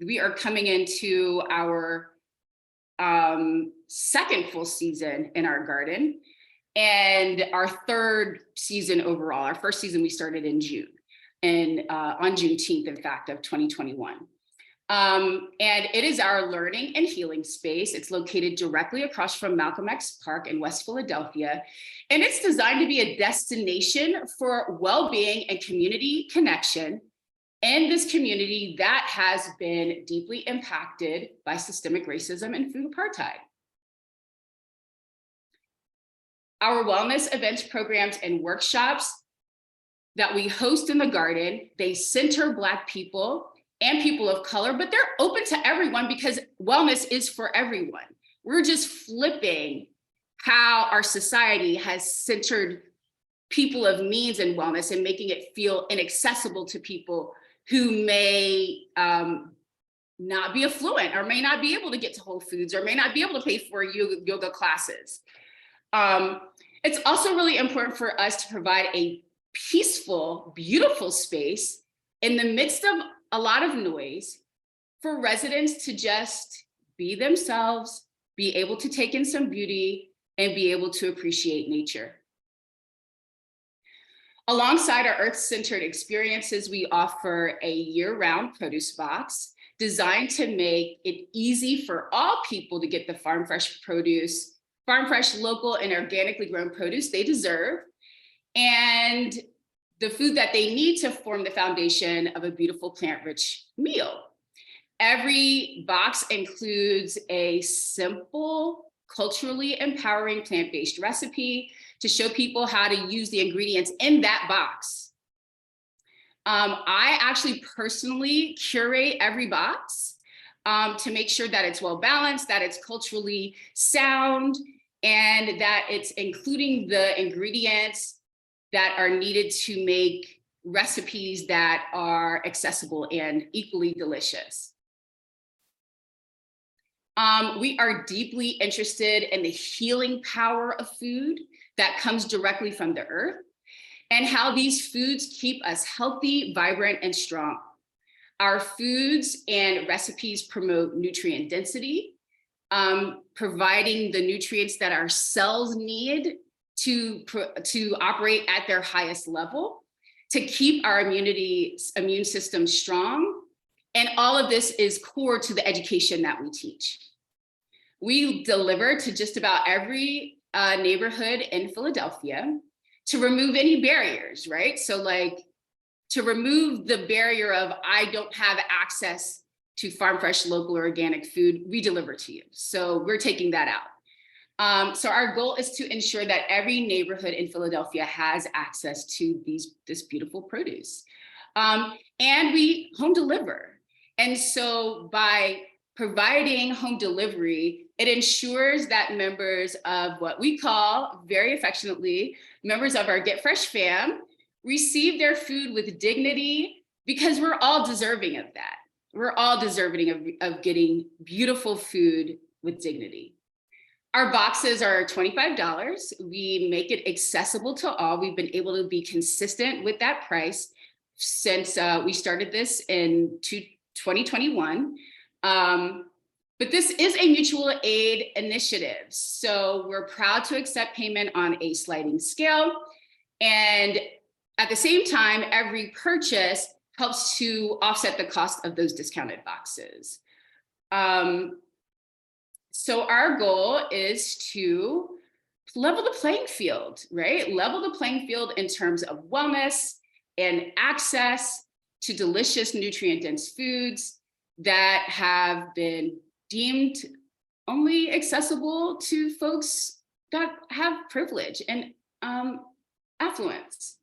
we are coming into our second full season in our garden, and our third season overall. Our first season we started in June, and on Juneteenth, in fact, of 2021. And it is our learning and healing space. It's located directly across from Malcolm X Park in West Philadelphia. And it's designed to be a destination for well-being and community connection in this community that has been deeply impacted by systemic racism and food apartheid. Our wellness events, programs, and workshops that we host in the garden, they center Black people and people of color, but they're open to everyone, because wellness is for everyone. We're just flipping how our society has centered people of means in wellness and making it feel inaccessible to people who may not be affluent, or may not be able to get to Whole Foods, or may not be able to pay for yoga classes. It's also really important for us to provide a peaceful, beautiful space in the midst of a lot of noise for residents to just be themselves, be able to take in some beauty, and be able to appreciate nature. Alongside our earth-centered experiences, we offer a year-round produce box designed to make it easy for all people to get the farm fresh produce, farm fresh, local, and organically grown produce they deserve, and the food that they need to form the foundation of a beautiful plant-rich meal. Every box includes a simple culturally empowering plant-based recipe to show people how to use the ingredients in that box. I actually personally curate every box to make sure that it's well balanced, that it's culturally sound, and that it's including the ingredients that are needed to make recipes that are accessible and equally delicious. We are deeply interested in the healing power of food that comes directly from the earth, and how these foods keep us healthy, vibrant, and strong. Our foods and recipes promote nutrient density, providing the nutrients that our cells need to operate at their highest level, to keep our immune system strong. And all of this is core to the education that we teach. We deliver to just about every neighborhood in Philadelphia to remove any barriers, right? So like to remove the barrier of I don't have access to farm fresh, local, or organic food, we deliver to you. So we're taking that out. So our goal is to ensure that every neighborhood in Philadelphia has access to this beautiful produce. And we home deliver. And so by providing home delivery, it ensures that members of what we call very affectionately, members of our Get Fresh fam, receive their food with dignity, because we're all deserving of that. We're all deserving of getting beautiful food with dignity. Our boxes are $25. We make it accessible to all. We've been able to be consistent with that price since we started this in 2021. But this is a mutual aid initiative. So we're proud to accept payment on a sliding scale. And at the same time, every purchase helps to offset the cost of those discounted boxes. So our goal is to level the playing field, right? Level the playing field in terms of wellness and access to delicious nutrient-dense foods that have been deemed only accessible to folks that have privilege and affluence.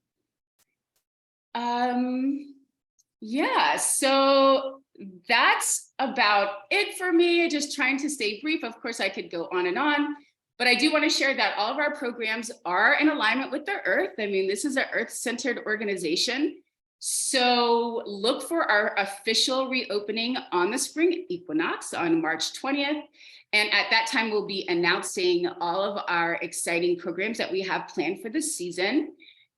Yeah, so that's about it for me. Just trying to stay brief. Of course, I could go on, but I do want to share that all of our programs are in alignment with the Earth. I mean, this is an Earth-centered organization. So look for our official reopening on the spring equinox on March 20th. And at that time, we'll be announcing all of our exciting programs that we have planned for this season.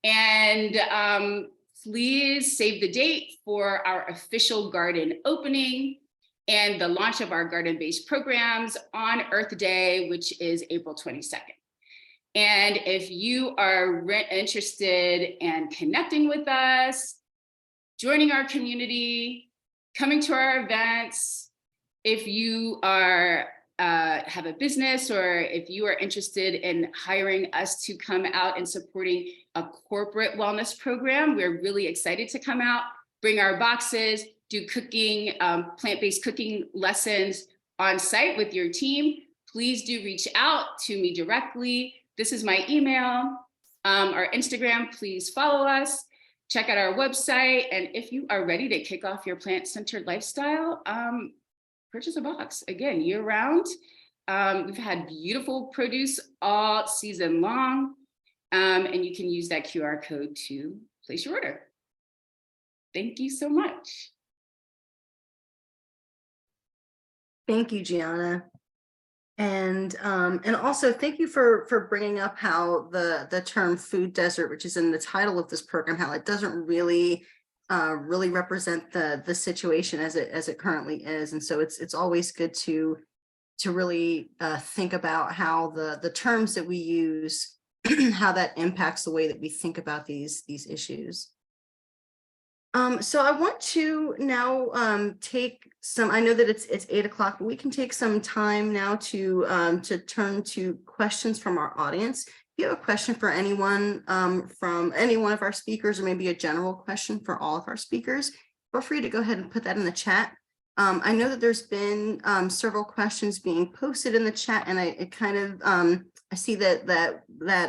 And please save the date for our official garden opening and the launch of our garden-based programs on Earth Day, which is April 22nd. And if you are interested in connecting with us, joining our community, coming to our events, if you are have a business, or if you are interested in hiring us to come out and supporting a corporate wellness program, we're really excited to come out, bring our boxes, do cooking, plant-based cooking lessons on site with your team. Please do reach out to me directly. This is my email, our Instagram, please follow us, check out our website. And if you are ready to kick off your plant-centered lifestyle, purchase a box, again, year round. We've had beautiful produce all season long, and you can use that QR code to place your order. Thank you so much. Thank you, Jiana. And also thank you for bringing up how the term food desert, which is in the title of this program, how it doesn't really represent the situation as it currently is. And so it's always good to really think about how the terms that we use, how that impacts the way that we think about these issues. So I want to now take some, I know that it's 8 o'clock, but we can take some time now to turn to questions from our audience. If you have a question for anyone from any one of our speakers, or maybe a general question for all of our speakers, feel free to go ahead and put that in the chat. I know that there's been several questions being posted in the chat, and I see that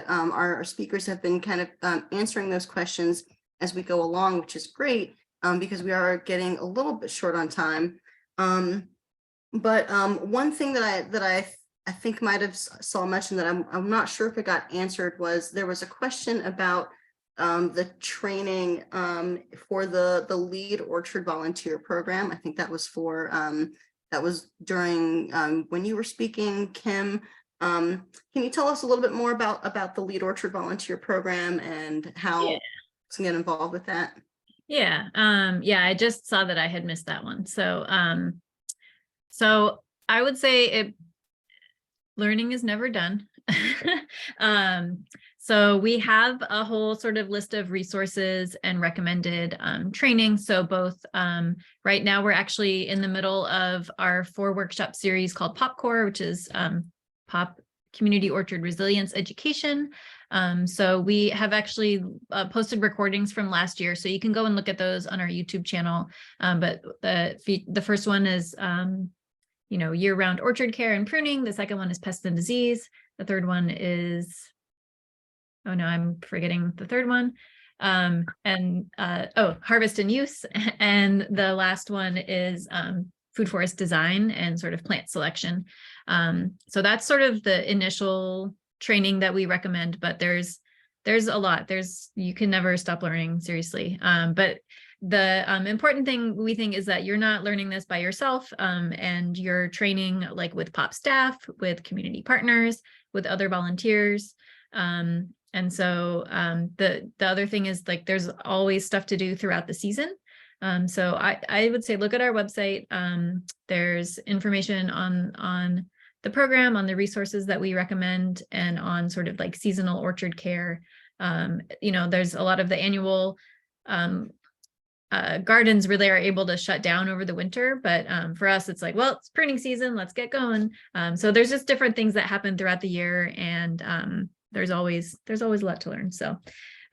our speakers have been kind of answering those questions as we go along, which is great, because we are getting a little bit short on time. But one thing that I think might have saw mentioned that I'm not sure if it got answered was there was a question about the training for the Lead Orchard Volunteer Program. I think that was that was during when you were speaking, Kim. Can you tell us a little bit more about the Lead Orchard Volunteer Program and how to get involved with that? Yeah, I just saw that I had missed that one. So I would say learning is never done. So we have a whole sort of list of resources and recommended training. So both right now we're actually in the middle of our 4-workshop series called POP-CORE, which is POP Community Orchard Resilience Education. So we have actually posted recordings from last year, so you can go and look at those on our YouTube channel. But the first one is year-round orchard care and pruning. The second one is pest and disease. The third one is, oh no, I'm forgetting the third one. Harvest and use. And the last one is food forest design and sort of plant selection. So that's sort of the initial training that we recommend, but there's a lot. You can never stop learning, seriously. But the important thing we think is that you're not learning this by yourself, and you're training like with POP staff, with community partners, with other volunteers. And so the other thing is, like, there's always stuff to do throughout the season. So I would say look at our website. There's information on the program, on the resources that we recommend, and on sort of like seasonal orchard care. There's a lot of the annual gardens really are able to shut down over the winter, but for us it's like, well, it's pruning season, let's get going. So there's just different things that happen throughout the year, and there's always a lot to learn. So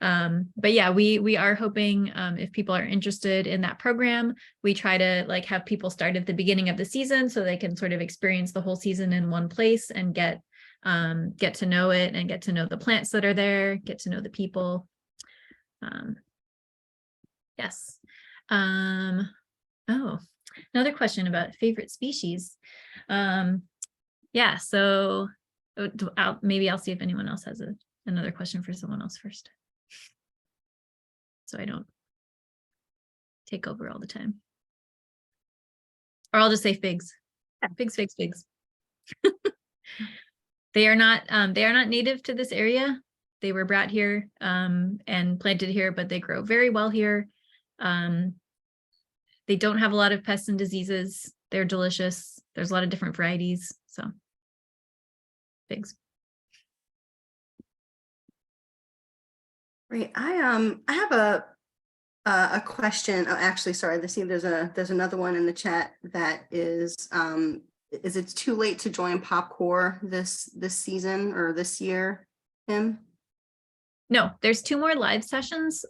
but yeah, we are hoping if people are interested in that program, we try to like have people start at the beginning of the season so they can sort of experience the whole season in one place and get to know it and get to know the plants that are there, get to know the people. Yes. Oh, another question about favorite species. Yeah, so maybe I'll see if anyone else has another question for someone else first, so I don't take over all the time. Or I'll just say figs. Figs. They are not native to this area. They were brought here and planted here, but they grow very well here. They don't have a lot of pests and diseases. They're delicious. There's a lot of different varieties. So figs. Great. I have a question. Oh, actually, sorry. There's another one in the chat that is it too late to join POP-CORE this season or this year, Kim? No, there's 2 more live sessions.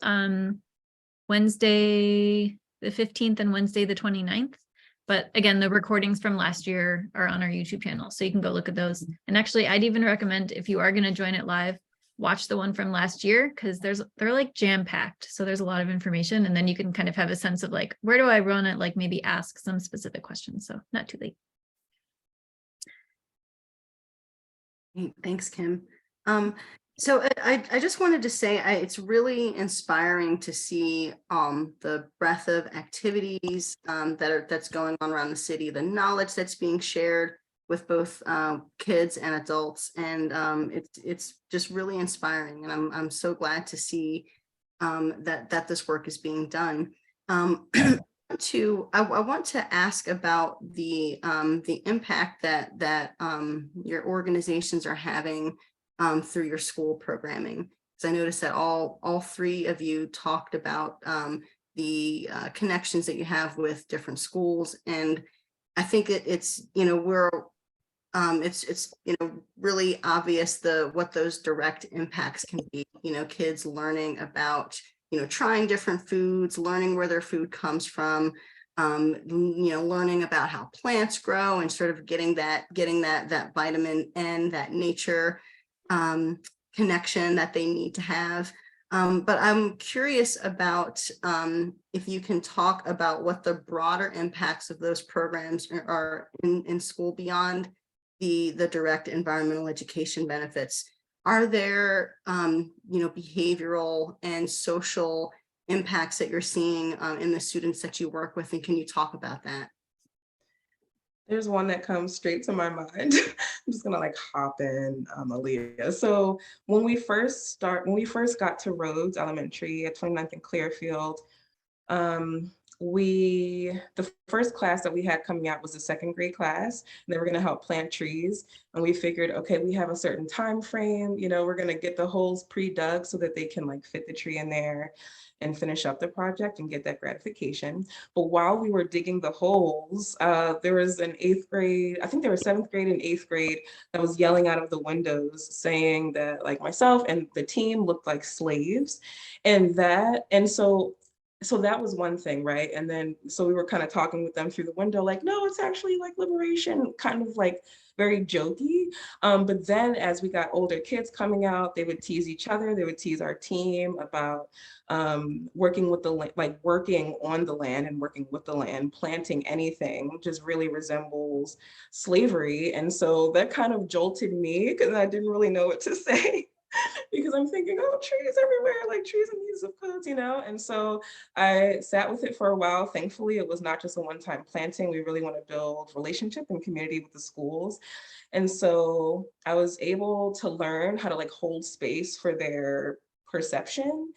Wednesday the 15th and Wednesday the 29th. But again, the recordings from last year are on our YouTube channel, so you can go look at those. And actually, I'd even recommend, if you are going to join it live, watch the one from last year, because they're like jam-packed. So there's a lot of information, and then you can kind of have a sense of like, where do I run it? Like maybe ask some specific questions. So not too late. Thanks, Kim. So I just wanted to say it's really inspiring to see the breadth of activities that's going on around the city, the knowledge that's being shared with both kids and adults, and it's just really inspiring, and I'm so glad to see that this work is being done. I want to ask about the impact that your organizations are having through your school programming. Because I noticed that all 3 of you talked about the connections that you have with different schools, and I think it's really obvious what those direct impacts can be. Kids learning about trying different foods, learning where their food comes from, learning about how plants grow and sort of getting that vitamin N, that nature connection that they need to have. But I'm curious about if you can talk about what the broader impacts of those programs are in school beyond the direct environmental education benefits. Are there, behavioral and social impacts that you're seeing in the students that you work with, and can you talk about that? There's one that comes straight to my mind. I'm just gonna like hop in, Aaliyah. So when we first got to Rhodes Elementary at 29th and Clearfield, the first class that we had coming out was the second grade class, and they were gonna help plant trees. And we figured, okay, we have a certain time frame, we're gonna get the holes pre-dug so that they can like fit the tree in there and finish up the project and get that gratification. But while we were digging the holes, there was an 8th grade, I think there was 7th grade and 8th grade that was yelling out of the windows saying that like myself and the team looked like slaves. So that was one thing, right? And then, so we were kind of talking with them through the window, like, no, it's actually like liberation, kind of like very jokey. But then as we got older kids coming out, they would tease each other, they would tease our team about working with working on the land and working with the land, planting anything, which just really resembles slavery. And so that kind of jolted me because I didn't really know what to say. Because I'm thinking, oh, trees everywhere, like trees and leaves of clouds, And so I sat with it for a while. Thankfully, it was not just a one-time planting. We really want to build relationship and community with the schools. And so I was able to learn how to like hold space for their perception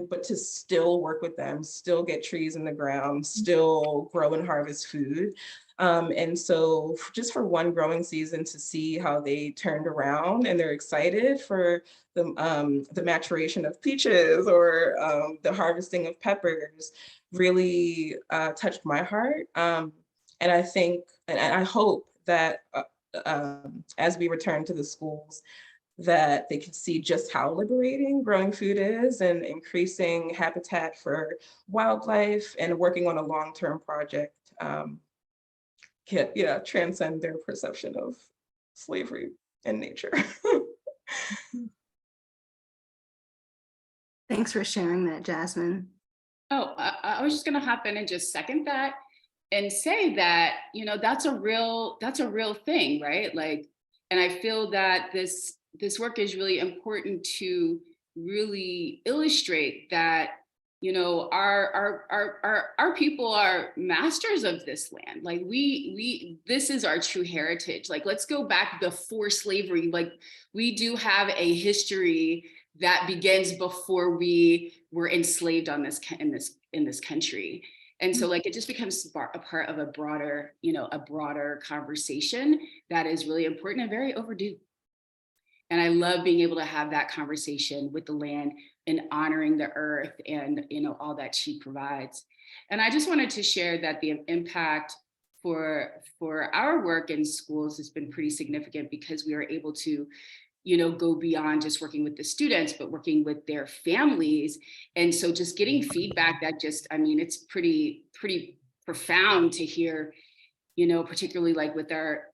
but to still work with them, still get trees in the ground, still grow and harvest food. And so just for one growing season to see how they turned around and they're excited for the maturation of peaches or the harvesting of peppers really touched my heart. And I think, and I hope that as we return to the schools, that they can see just how liberating growing food is and increasing habitat for wildlife and working on a long-term project can transcend their perception of slavery and nature. Thanks for sharing that, Jasmine. Oh, I was just going to hop in and just second that and say that, that's a real thing, right? Like, and I feel that this work is really important to really illustrate that, our people are masters of this land. Like this is our true heritage. Like, let's go back before slavery. Like, we do have a history that begins before we were enslaved in this country. And so like, it just becomes a part of a broader conversation that is really important and very overdue. And I love being able to have that conversation with the land and honoring the earth and, all that she provides. And I just wanted to share that the impact for our work in schools has been pretty significant because we are able to, go beyond just working with the students, but working with their families. And so just getting feedback that it's pretty profound to hear, particularly like with our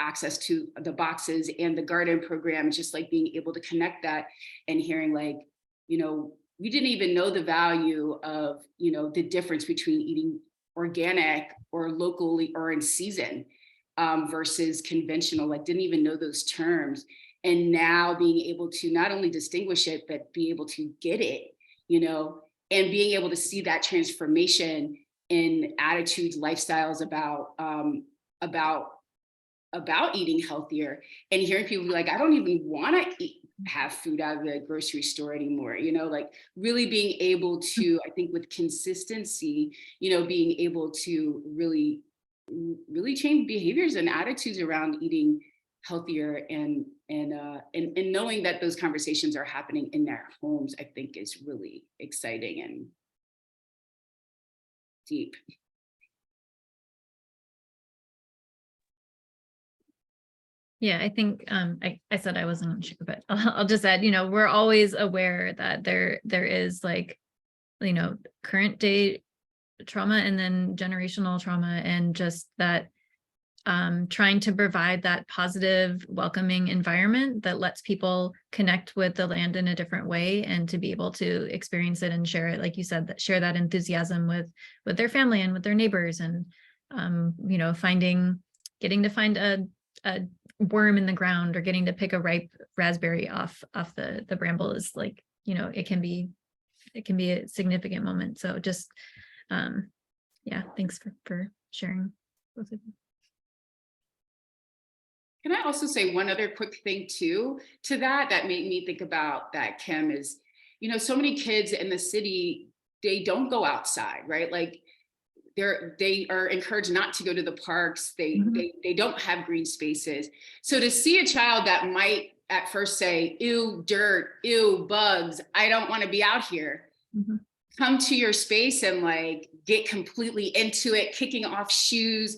access to the boxes and the garden program, just like being able to connect that and hearing like, we didn't even know the value of, the difference between eating organic or locally or in season versus conventional, like didn't even know those terms. And now being able to not only distinguish it, but be able to get it, and being able to see that transformation in attitudes, lifestyles about eating healthier, and hearing people be like, I don't even want to have food out of the grocery store anymore, like really being able to, I think with consistency, being able to really change behaviors and attitudes around eating healthier and knowing that those conversations are happening in their homes, I think is really exciting and deep. Yeah, I think I said I wasn't sure, but I'll just add, we're always aware that there is like, current day trauma and then generational trauma, and just that trying to provide that positive, welcoming environment that lets people connect with the land in a different way, and to be able to experience it and share it, like you said, that share that enthusiasm with their family and with their neighbors, and you know, getting to find a worm in the ground, or getting to pick a ripe raspberry off the bramble is, like, you know, it can be a significant moment. So just yeah, thanks for sharing both of you. Can I also say one other quick thing too, to that made me think about that, Kim, is, you know, so many kids in the city, they don't go outside, right? Like they are encouraged not to go to the parks. They don't have green spaces. So to see a child that might at first say, ew, dirt, ew, bugs, I don't want to be out here, come to your space and like get completely into it, kicking off shoes,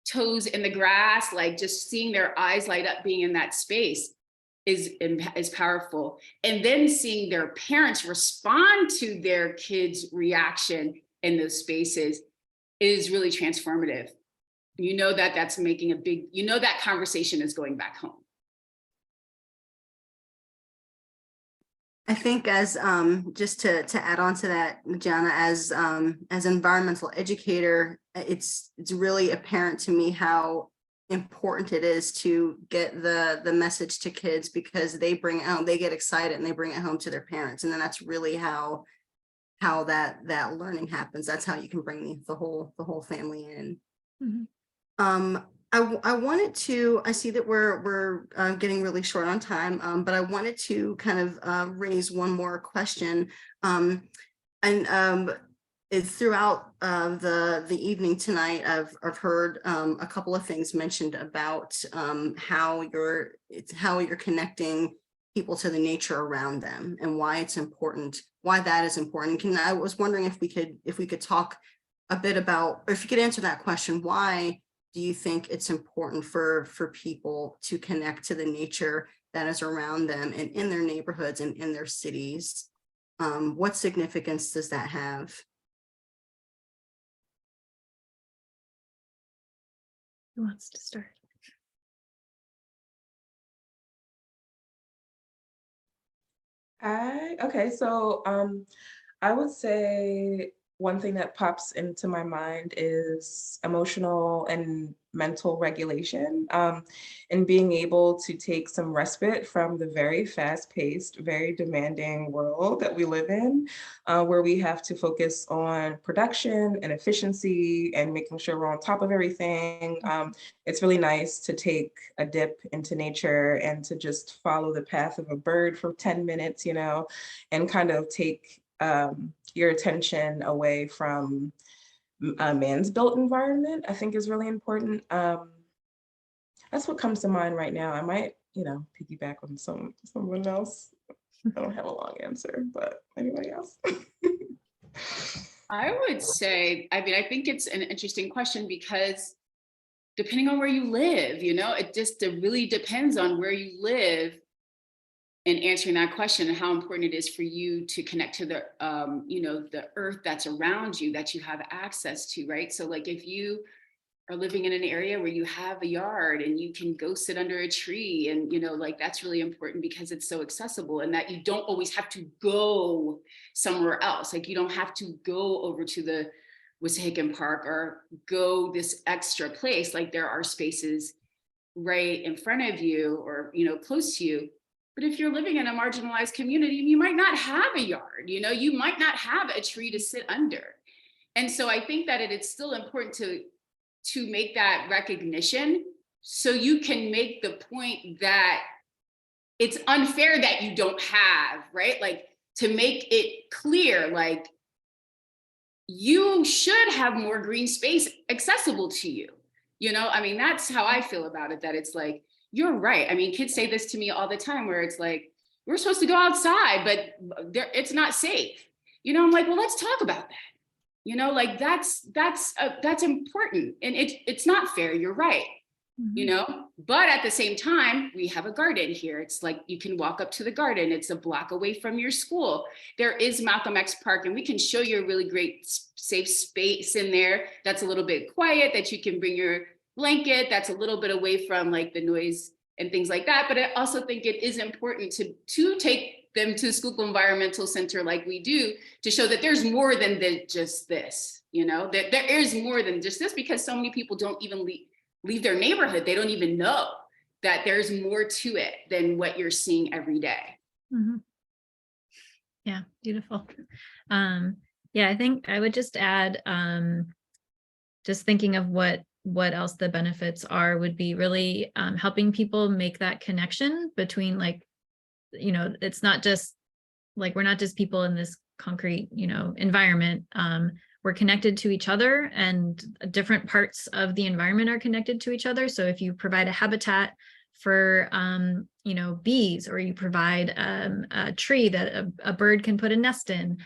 toes in the grass, like just seeing their eyes light up being in that space is powerful. And then seeing their parents respond to their kids' reaction in those spaces is really transformative. You know that that's making a big, you know, that conversation is going back home. I think as just to add on to that, Jiana, as environmental educator, it's really apparent to me how important it is to get the message to kids, because they bring it home, they get excited and they bring it home to their parents, and then that's really how that learning happens. That's how you can bring the whole family in. I wanted to, I see that we're getting really short on time, but I wanted to kind of raise one more question. Throughout the evening tonight, I've heard a couple of things mentioned about how you're connecting people to the nature around them, and why it's important, why that is important. I was wondering if we could talk a bit about, or if you could answer that question, why do you think it's important for people to connect to the nature that is around them and in their neighborhoods and in their cities? What significance does that have? Who wants to start? Okay, so I would say one thing that pops into my mind is emotional and mental regulation, and being able to take some respite from the very fast-paced, very demanding world that we live in, where we have to focus on production and efficiency and making sure we're on top of everything. It's really nice to take a dip into nature and to just follow the path of a bird for 10 minutes, you know, and kind of take your attention away from a man's built environment, I think is really important. That's what comes to mind right now. I might, you know, piggyback on someone else. I don't have a long answer, but anybody else? I would say, I mean, I think it's an interesting question, because depending on where you live, you know, it really depends on where you live in answering that question, and how important it is for you to connect to the, you know, the earth that's around you, that you have access to, right? So like if you are living in an area where you have a yard and you can go sit under a tree, and, you know, like that's really important because it's so accessible, and that you don't always have to go somewhere else. Like you don't have to go over to the Wissahickon Park or go this extra place. Like there are spaces right in front of you, or, you know, close to you. But if you're living in a marginalized community, you might not have a yard, you know, you might not have a tree to sit under. And so I think that it's still important to make that recognition, so you can make the point that it's unfair that you don't have, right? Like to make it clear, like you should have more green space accessible to you. You know, I mean, that's how I feel about it, that it's like, you're right. I mean, kids say this to me all the time, where it's like, we're supposed to go outside, but it's not safe. You know, I'm like, well, let's talk about that. You know, like that's important, and it's not fair. You're right. you know, but at the same time, we have a garden here. It's like you can walk up to the garden. It's a block away from your school. There is Malcolm X Park, and we can show you a really great safe space in there that's a little bit quiet, that you can bring your blanket, that's a little bit away from like the noise and things like that. But I also think it is important to take them to Schuylkill Environmental Center like we do, to show that there's more than just this, you know, that there is more than just this, because so many people don't even leave their neighborhood. They don't even know that there's more to it than what you're seeing every day. Mm-hmm. Yeah, beautiful. Yeah, I think I would just add, just thinking of what else the benefits are would be really helping people make that connection between, like, you know, it's not just like, we're not just people in this concrete, you know, environment. We're connected to each other, and different parts of the environment are connected to each other. So if you provide a habitat for, you know, bees, or you provide a tree that a bird can put a nest in,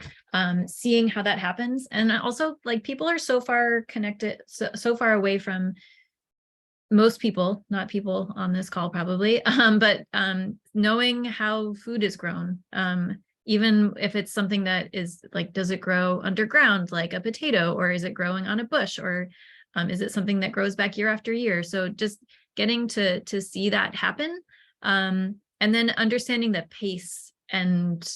seeing how that happens. And also, like, people are so far connected, so far away from most people, not people on this call probably, but knowing how food is grown, even if it's something that is like, does it grow underground like a potato, or is it growing on a bush, or is it something that grows back year after year? So just getting to see that happen, and then understanding the pace and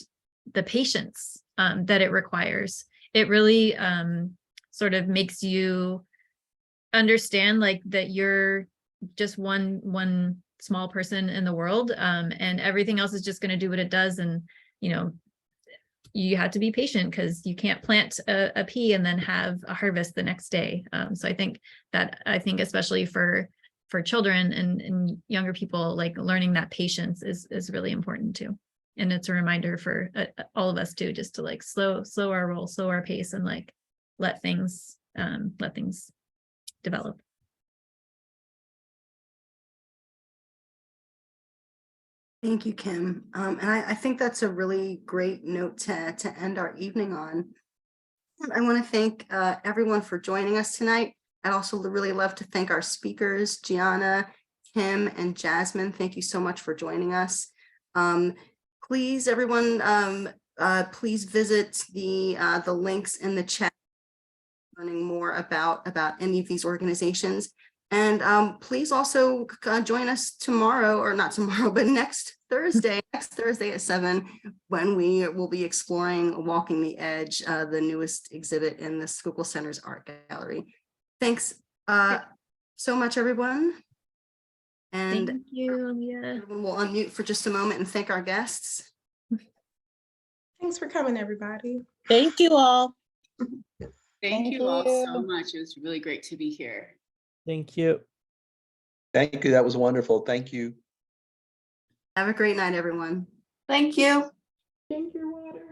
the patience that it requires. It really sort of makes you understand, like, that you're just one small person in the world, and everything else is just going to do what it does. And, you know, you have to be patient, because you can't plant a pea and then have a harvest the next day. So I think especially for children and younger people, like, learning that patience is really important too. And it's a reminder for all of us too, just to like slow our roll, slow our pace, and like let things develop. Thank you, Kim. And I think that's a really great note to end our evening on. I want to thank everyone for joining us tonight. I'd also really love to thank our speakers, Jiana, Kim, and Jasmine. Thank you so much for joining us. Please, everyone, please visit the links in the chat, learning more about any of these organizations. And please also join us tomorrow, or not tomorrow, but next Thursday at 7, when we will be exploring Walking the Edge, the newest exhibit in the Schuylkill Center's Art Gallery. Thanks so much, everyone. And thank you. Yeah. we'll unmute for just a moment and thank our guests. Thanks for coming, everybody. Thank you all. Thank you all so much. It was really great to be here. Thank you. Thank you. That was wonderful. Thank you. Have a great night, everyone. Thank you. Drink your water.